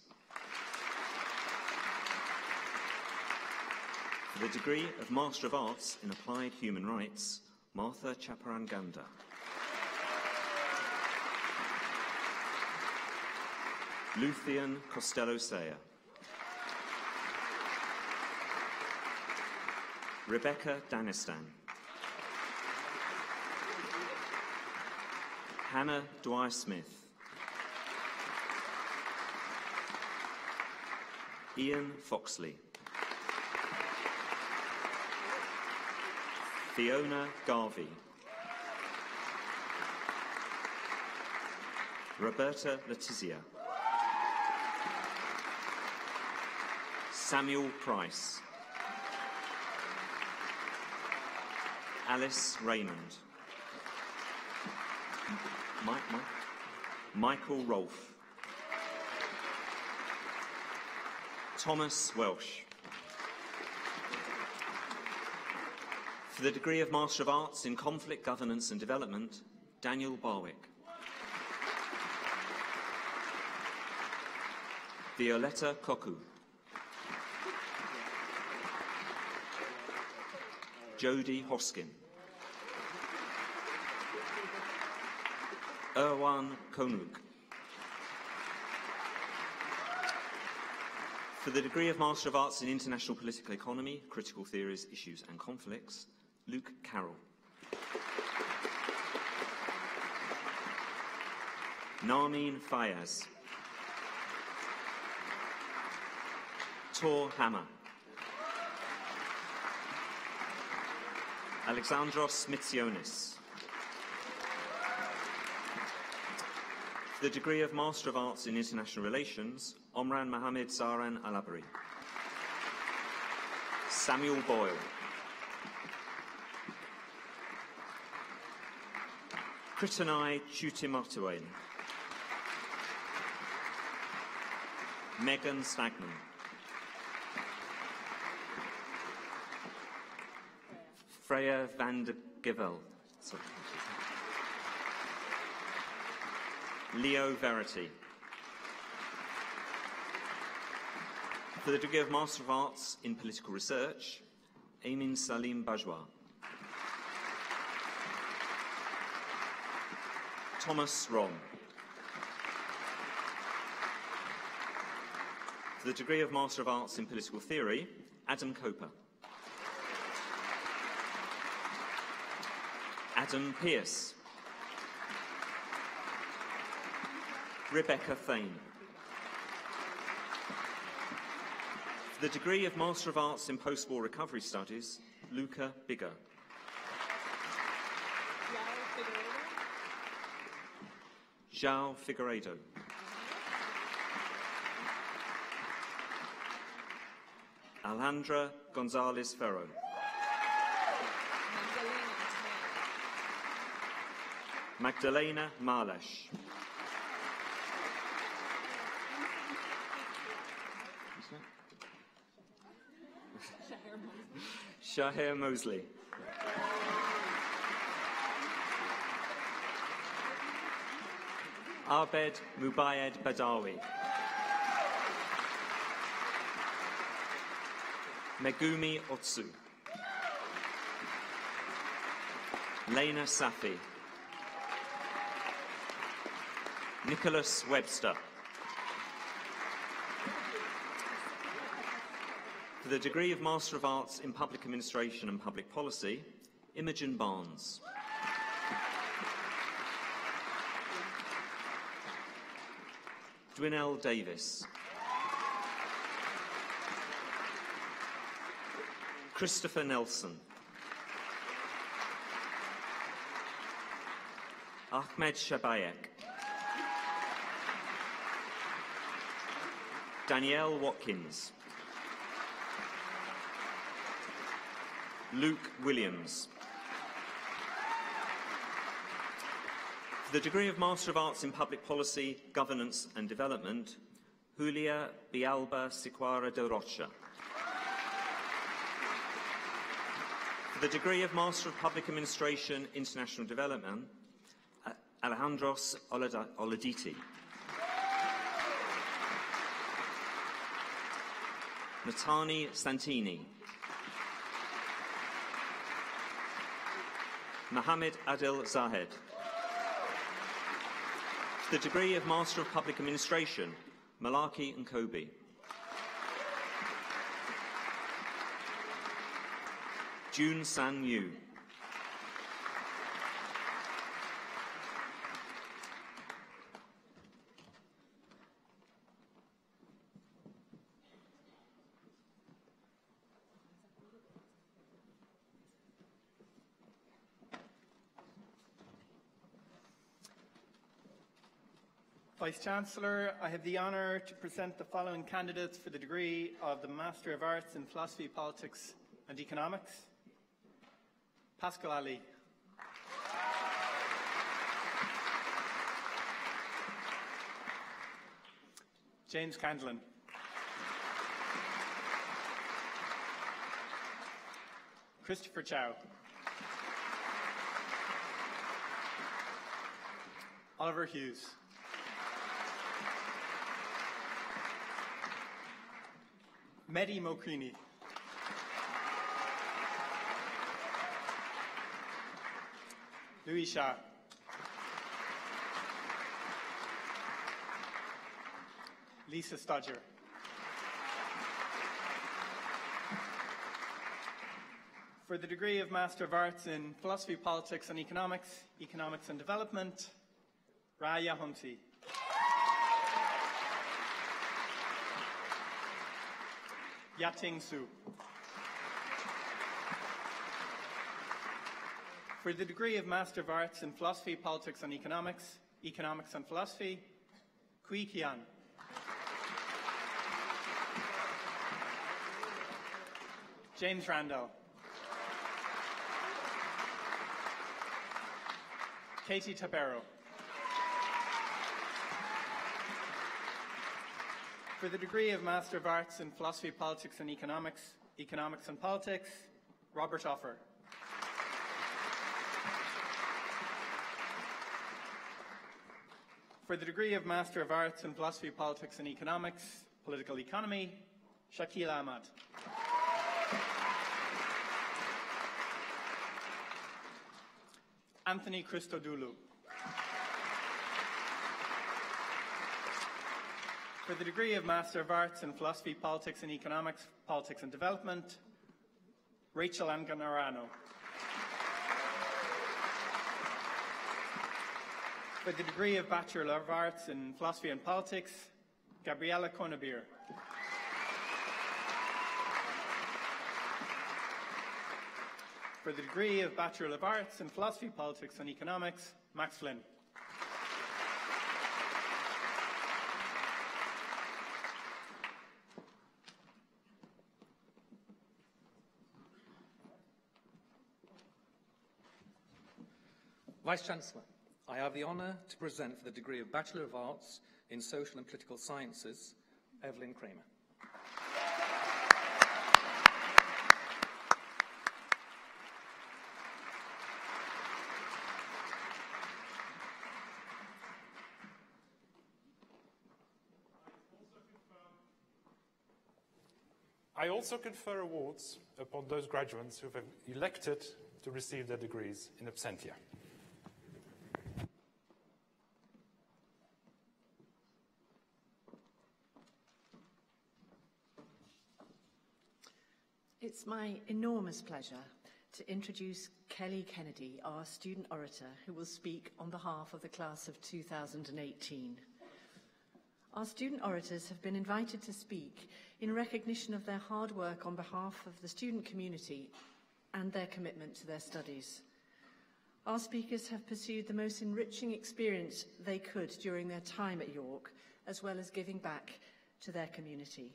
Speaker 11: For the degree of Master of Arts in Applied Human Rights, Martha Chaparanganda. Luthien Costello-Sayer. Rebecca Danistan. Hannah Dwyer-Smith. Ian Foxley. Fiona Garvey. Roberta Letizia. Samuel Price. Alice Raymond. Michael Rolfe. Thomas Welsh. For the degree of Master of Arts in Conflict, Governance and Development, Daniel Barwick. Violetta Koku. Jodie Hoskin. Erwan Konuk. For the degree of Master of Arts in International Political Economy, Critical Theories, Issues and Conflicts, Luke Carroll. Narmeen Fayaz. Tor Hammer. Alexandros Mitsionis. For the degree of Master of Arts in International Relations, Omran Mohammed Zaran Alabari. Samuel Boyle. Kritanai Chutimotawin. Megan Stagman. Freya van der Givel. Leo Verity. For the degree of Master of Arts in Political Research, Amin Salim Bajwa. Thomas Rom. For the degree of Master of Arts in Political Theory, Adam Coper. Adam Pearce. Rebecca Thane. For the degree of Master of Arts in Post-War Recovery Studies, Luca Bigger. João Figueiredo. Alejandra Gonzalez Ferro. Magdalena Marlesh. Shahir Mosley. Abed Mubayed Badawi. Megumi Otsu. Lena Safi. Nicholas Webster. For the degree of Master of Arts in Public Administration and Public Policy, Imogen Barnes. Dwinelle Davis. Christopher Nelson. Ahmed Shabayek. Danielle Watkins. Luke Williams. For the degree of Master of Arts in Public Policy, Governance and Development, Julia Bialba Siquara de Rocha. For the degree of Master of Public Administration, International Development, Alejandros Oladiti. Natani Santini. Mohammed Adil Zahed. For the degree of Master of Public Administration, Malaki and Kobe. June San Yu.
Speaker 12: Vice-Chancellor, I have the honour to present the following candidates for the degree of the Master of Arts in Philosophy, Politics and Economics. Pascal Ali. James Candlin. Christopher Chow. Oliver Hughes. Mehdi Mokrini. Louis Shah. Lisa Stodger. For the degree of Master of Arts in Philosophy, Politics and Economics, Economics and Development, Raya Humsi. Yating Su. For the degree of Master of Arts in Philosophy, Politics and Economics, Economics and Philosophy, Kui Kian. James Randall. Katie Tabero. For the degree of Master of Arts in Philosophy, Politics and Economics, Economics and Politics, Robert Offer. For the degree of Master of Arts in Philosophy, Politics and Economics, Political Economy, Shakil Ahmad. Anthony Christodoulou. For the degree of Master of Arts in Philosophy, Politics and Economics, Politics and Development, Rachel Anganarano. For the degree of Bachelor of Arts in Philosophy and Politics, Gabriella Konabir. For the degree of Bachelor of Arts in Philosophy, Politics and Economics, Max Flynn.
Speaker 13: Vice-Chancellor, I have the honour to present for the degree of Bachelor of Arts in Social and Political Sciences, Evelyn Kramer.
Speaker 2: I also confer awards upon those graduates who have elected to receive their degrees in absentia.
Speaker 1: It's my enormous pleasure to introduce Kelly Kennedy, our student orator, who will speak on behalf of the class of 2018. Our student orators have been invited to speak in recognition of their hard work on behalf of the student community and their commitment to their studies. Our speakers have pursued the most enriching experience they could during their time at York, as well as giving back to their community.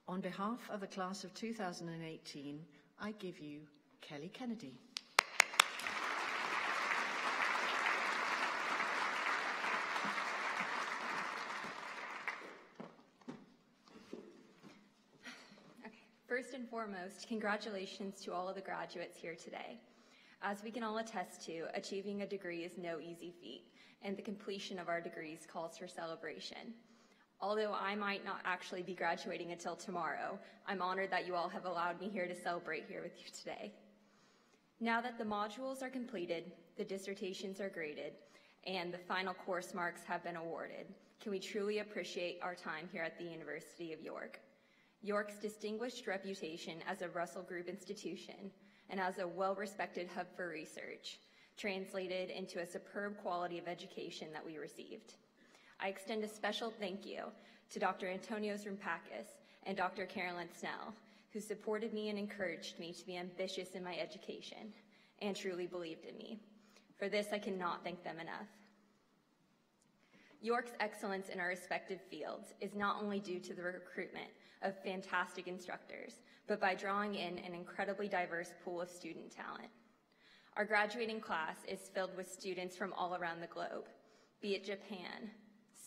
Speaker 1: On behalf of the class of 2018, I give you Kelly Kennedy.
Speaker 14: First and foremost, congratulations to all of the graduates here today. As we can all attest to, achieving a degree is no easy feat, and the completion of our degrees calls for celebration. Although I might not actually be graduating until tomorrow, I'm honored that you all have allowed me here to celebrate here with you today. Now that the modules are completed, the dissertations are graded, and the final course marks have been awarded, can we truly appreciate our time here at the University of York? York's distinguished reputation as a Russell Group institution and as a well-respected hub for research translated into a superb quality of education that we received. I extend a special thank you to Dr. Antonios Rumpakis and Dr. Carolyn Snell, who supported me and encouraged me to be ambitious in my education and truly believed in me. For this, I cannot thank them enough. York's excellence in our respective fields is not only due to the recruitment of fantastic instructors, but by drawing in an incredibly diverse pool of student talent. Our graduating class is filled with students from all around the globe, be it Japan,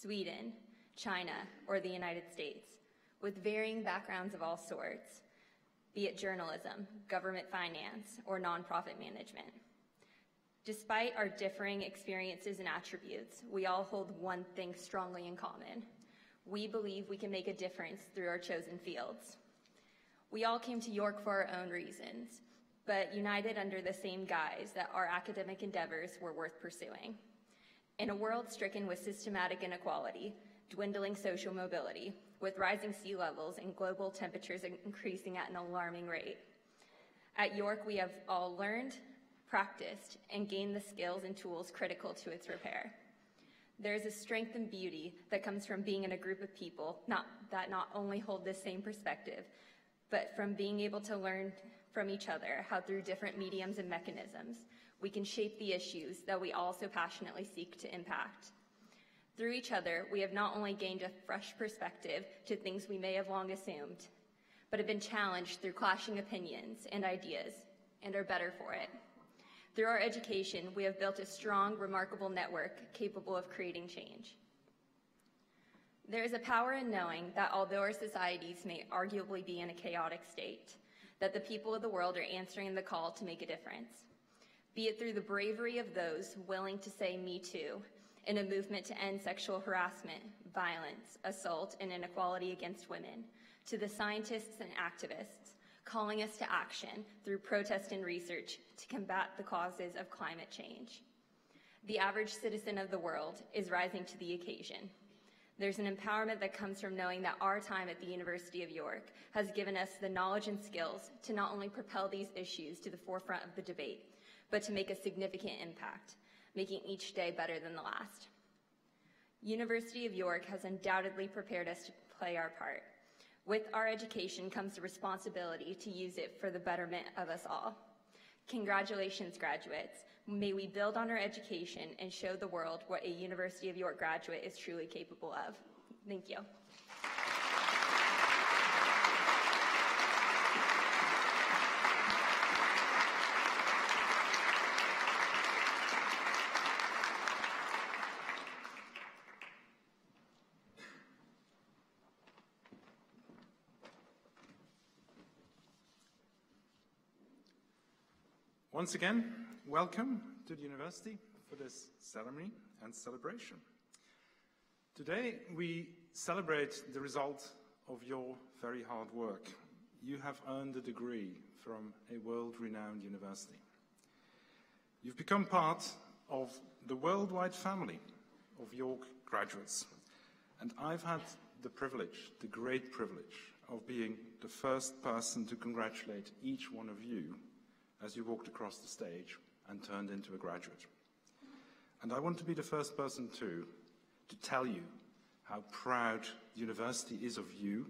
Speaker 14: Sweden, China, or the United States, with varying backgrounds of all sorts, be it journalism, government finance, or nonprofit management. Despite our differing experiences and attributes, we all hold one thing strongly in common. We believe we can make a difference through our chosen fields. We all came to York for our own reasons, but united under the same guise that our academic endeavors were worth pursuing. In a world stricken with systematic inequality, dwindling social mobility, with rising sea levels and global temperatures increasing at an alarming rate, at York we have all learned, practiced, and gained the skills and tools critical to its repair. There is a strength and beauty that comes from being in a group of people that not only hold the same perspective, but from being able to learn from each other how through different mediums and mechanisms we can shape the issues that we all so passionately seek to impact. Through each other, we have not only gained a fresh perspective to things we may have long assumed, but have been challenged through clashing opinions and ideas, and are better for it. Through our education, we have built a strong, remarkable network capable of creating change. There is a power in knowing that although our societies may arguably be in a chaotic state, that the people of the world are answering the call to make a difference. Be it through the bravery of those willing to say "Me Too" in a movement to end sexual harassment, violence, assault, and inequality against women, to the scientists and activists calling us to action through protest and research to combat the causes of climate change. The average citizen of the world is rising to the occasion. There's an empowerment that comes from knowing that our time at the University of York has given us the knowledge and skills to not only propel these issues to the forefront of the debate, but to make a significant impact, making each day better than the last. University of York has undoubtedly prepared us to play our part. With our education comes the responsibility to use it for the betterment of us all. Congratulations, graduates. May we build on our education and show the world what a University of York graduate is truly capable of. Thank you.
Speaker 2: Once again, welcome to the university for this ceremony and celebration. Today, we celebrate the result of your very hard work. You have earned a degree from a world-renowned university. You've become part of the worldwide family of York graduates. And I've had the privilege, the great privilege, of being the first person to congratulate each one of you as you walked across the stage and turned into a graduate. And I want to be the first person too to tell you how proud the university is of you,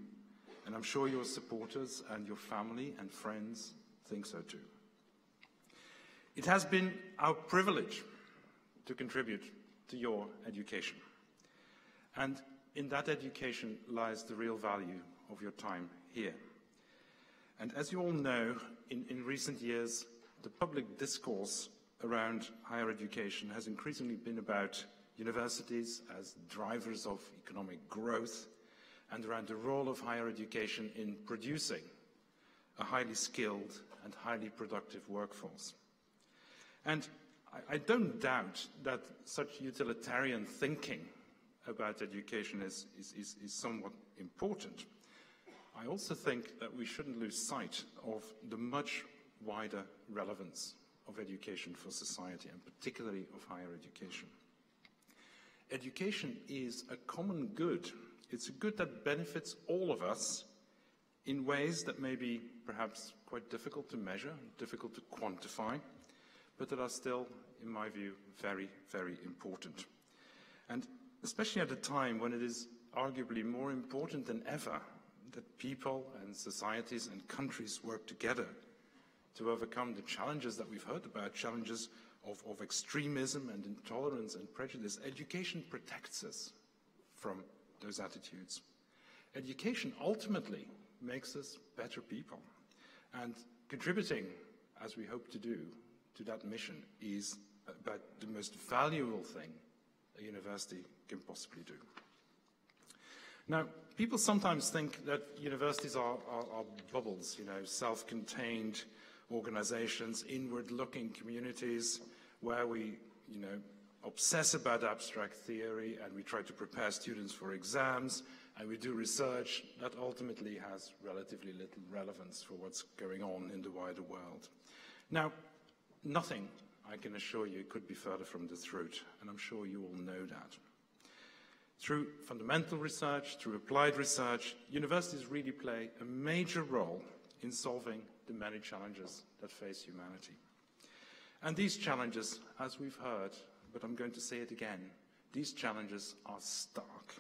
Speaker 2: and I'm sure your supporters and your family and friends think so too. It has been our privilege to contribute to your education. And in that education lies the real value of your time here. And as you all know, in recent years, the public discourse around higher education has increasingly been about universities as drivers of economic growth and around the role of higher education in producing a highly skilled and highly productive workforce. And I don't doubt that such utilitarian thinking about education is somewhat important. I also think that we shouldn't lose sight of the much wider relevance of education for society, and particularly of higher education. Education is a common good. It's a good that benefits all of us in ways that may be perhaps quite difficult to measure, difficult to quantify, but that are still, in my view, very, very important. And especially at a time when it is arguably more important than ever that people and societies and countries work together to overcome the challenges that we've heard about, challenges of extremism and intolerance and prejudice. Education protects us from those attitudes. Education ultimately makes us better people. And contributing, as we hope to do, to that mission is about the most valuable thing a university can possibly do. Now, people sometimes think that universities are bubbles, you know, self-contained organizations, inward-looking communities where we, you know, obsess about abstract theory and we try to prepare students for exams and we do research that ultimately has relatively little relevance for what's going on in the wider world. Now, nothing, I can assure you, could be further from the truth, and I'm sure you all know that. Through fundamental research, through applied research, universities really play a major role in solving the many challenges that face humanity. And these challenges, as we've heard, but I'm going to say it again, these challenges are stark.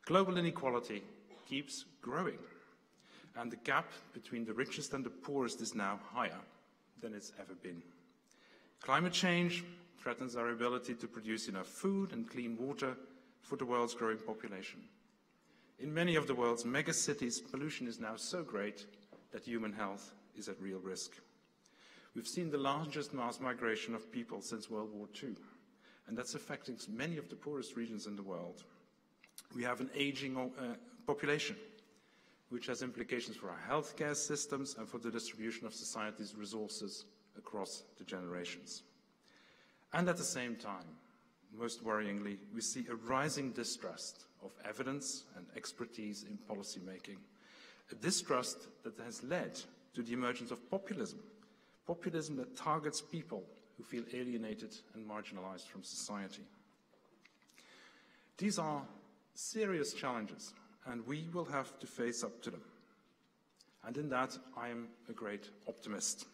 Speaker 2: Global inequality keeps growing, and the gap between the richest and the poorest is now higher than it's ever been. Climate change threatens our ability to produce enough food and clean water for the world's growing population. In many of the world's megacities, pollution is now so great that human health is at real risk. We've seen the largest mass migration of people since World War II, and that's affecting many of the poorest regions in the world. We have an aging population, which has implications for our healthcare systems and for the distribution of society's resources across the generations. And at the same time, most worryingly, we see a rising distrust of evidence and expertise in policy making, a distrust that has led to the emergence of populism that targets people who feel alienated and marginalized from society. These are serious challenges, and we will have to face up to them. And in that, I am a great optimist.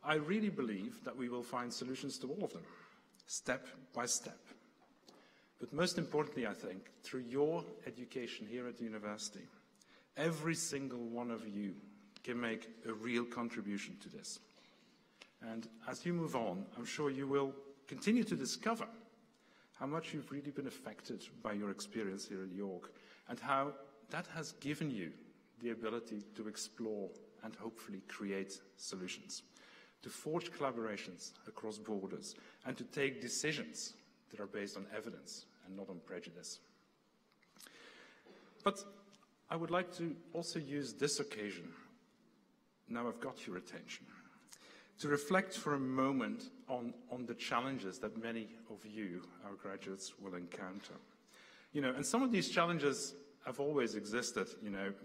Speaker 2: I really believe that we will find solutions to all of them, step by step. But most importantly, I think, through your education here at the university, every single one of you can make a real contribution to this. And as you move on, I'm sure you will continue to discover how much you've really been affected by your experience here at York, and how that has given you the ability to explore and hopefully create solutions, to forge collaborations across borders, and to take decisions that are based on evidence and not on prejudice. But I would like to also use this occasion, now I've got your attention, to reflect for a moment on the challenges that many of you, our graduates, will encounter. And some of these challenges have always existed,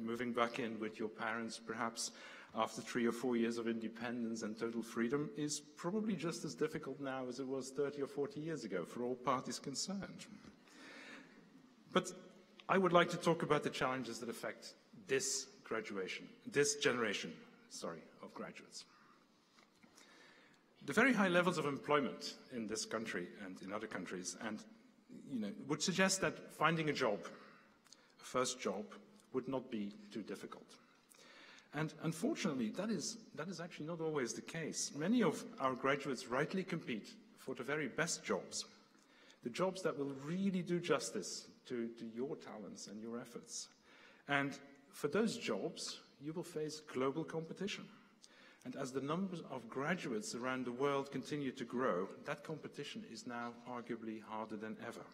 Speaker 2: moving back in with your parents, perhaps after 3 or 4 years of independence and total freedom is probably just as difficult now as it was 30 or 40 years ago for all parties concerned. But I would like to talk about the challenges that affect this generation of graduates. The very high levels of employment in this country and in other countries, and would suggest that finding a job, a first job, would not be too difficult. And unfortunately, that is actually not always the case. Many of our graduates rightly compete for the very best jobs, the jobs that will really do justice to your talents and your efforts. And for those jobs, you will face global competition. And as the numbers of graduates around the world continue to grow, that competition is now arguably harder than ever.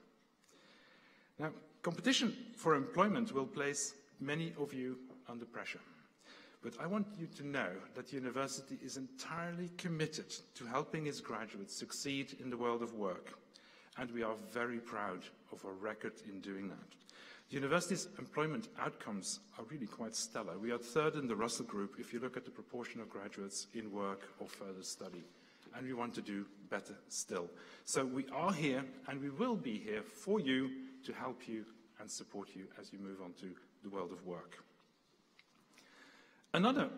Speaker 2: Now, competition for employment will place many of you under pressure. But I want you to know that the university is entirely committed to helping its graduates succeed in the world of work. And we are very proud of our record in doing that. The university's employment outcomes are really quite stellar. We are third in the Russell Group if you look at the proportion of graduates in work or further study. And we want to do better still. So we are here, and we will be here for you to help you and support you as you move on to the world of work. Another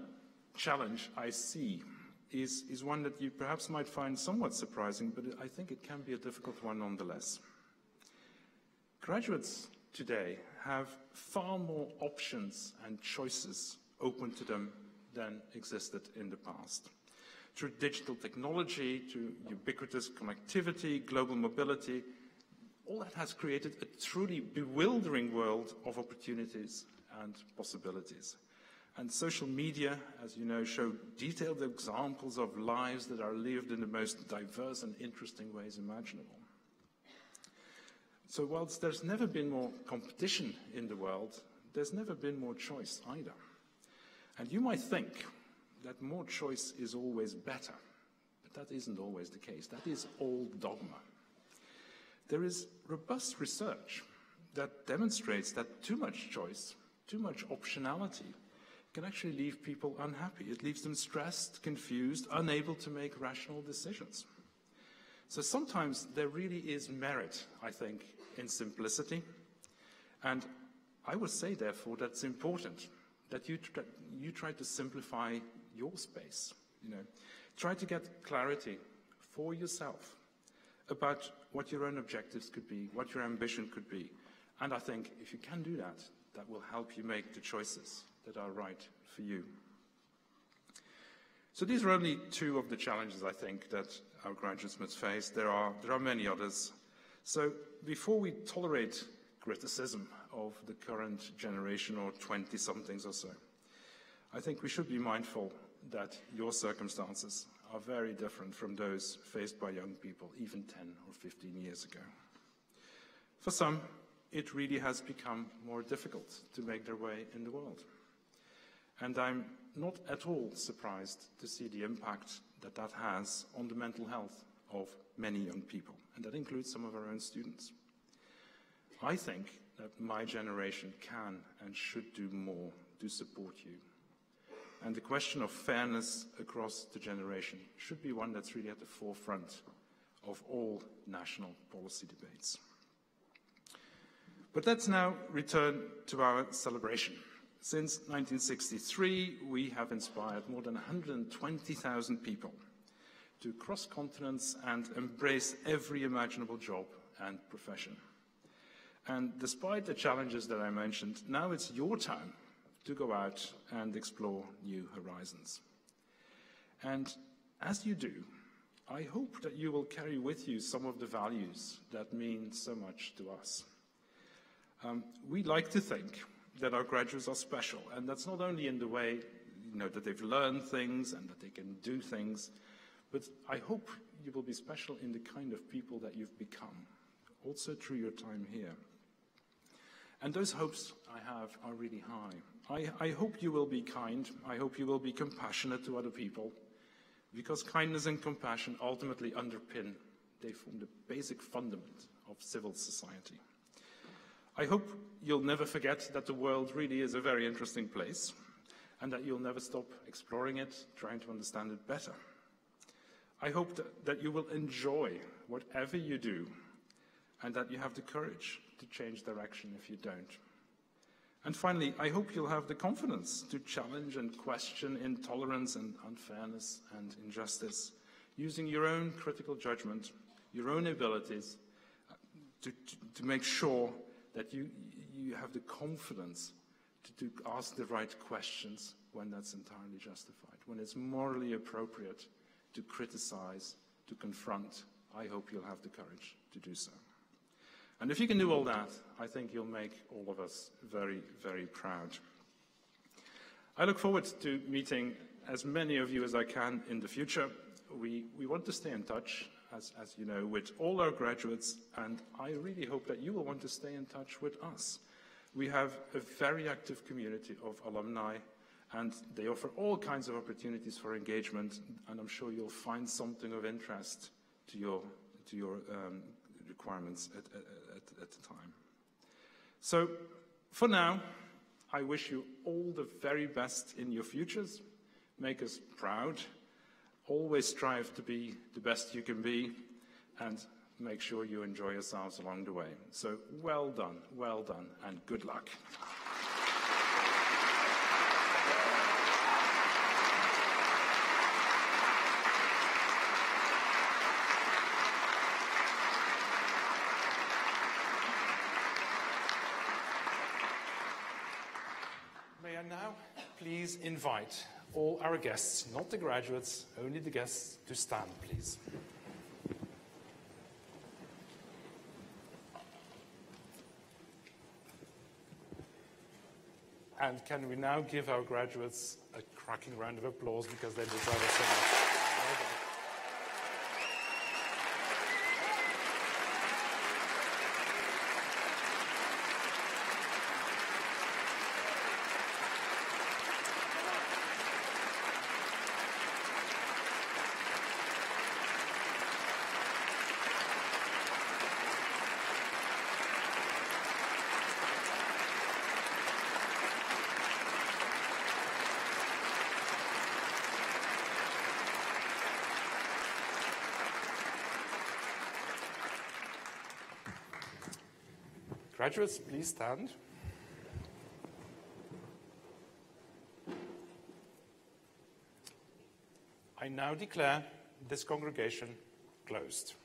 Speaker 2: challenge I see is one that you perhaps might find somewhat surprising, but I think it can be a difficult one nonetheless. Graduates today have far more options and choices open to them than existed in the past. Through digital technology, to ubiquitous connectivity, global mobility, all that has created a truly bewildering world of opportunities and possibilities. And social media, as you know, show detailed examples of lives that are lived in the most diverse and interesting ways imaginable. So whilst there's never been more competition in the world, there's never been more choice either. And you might think that more choice is always better, but that isn't always the case. That is old dogma. There is robust research that demonstrates that too much choice, too much optionality, can actually leave people unhappy. It leaves them stressed, confused, unable to make rational decisions. So sometimes there really is merit, I think, in simplicity. And I would say, therefore, that it's important that you try to simplify your space. Try to get clarity for yourself about what your own objectives could be, what your ambition could be. And I think if you can do that, that will help you make the choices that are right for you. So these are only two of the challenges, I think, that our graduates must face. There are many others. So before we tolerate criticism of the current generation or 20-somethings or so, I think we should be mindful that your circumstances are very different from those faced by young people even 10 or 15 years ago. For some, it really has become more difficult to make their way in the world. And I'm not at all surprised to see the impact that that has on the mental health of many young people, and that includes some of our own students. I think that my generation can and should do more to support you. And the question of fairness across the generation should be one that's really at the forefront of all national policy debates. But let's now return to our celebration. Since 1963, we have inspired more than 120,000 people to cross continents and embrace every imaginable job and profession. And despite the challenges that I mentioned, now it's your time to go out and explore new horizons. And as you do, I hope that you will carry with you some of the values that mean so much to us. We like to think that our graduates are special, and that's not only in the way that they've learned things and that they can do things, but I hope you will be special in the kind of people that you've become, also through your time here. And those hopes I have are really high. I hope you will be kind. I hope you will be compassionate to other people, because kindness and compassion ultimately underpin, they form the basic fundament of civil society. I hope you'll never forget that the world really is a very interesting place, and that you'll never stop exploring it, trying to understand it better. I hope that you will enjoy whatever you do, and that you have the courage to change direction if you don't. And finally, I hope you'll have the confidence to challenge and question intolerance and unfairness and injustice, using your own critical judgment, your own abilities, to make sure that you have the confidence to ask the right questions when that's entirely justified, when it's morally appropriate to criticize, to confront. I hope you'll have the courage to do so. And if you can do all that, I think you'll make all of us very, very proud. I look forward to meeting as many of you as I can in the future. We want to stay in touch, as you know, with all our graduates, and I really hope that you will want to stay in touch with us. We have a very active community of alumni, and they offer all kinds of opportunities for engagement, and I'm sure you'll find something of interest to your requirements at the time. So, for now, I wish you all the very best in your futures. Make us proud. Always strive to be the best you can be, and make sure you enjoy yourselves along the way. So, well done, and good luck. May I now please invite all our guests, not the graduates, only the guests, to stand, please. And can we now give our graduates a cracking round of applause, because they deserve it so much. Well done. Graduates, please stand. I now declare this congregation closed.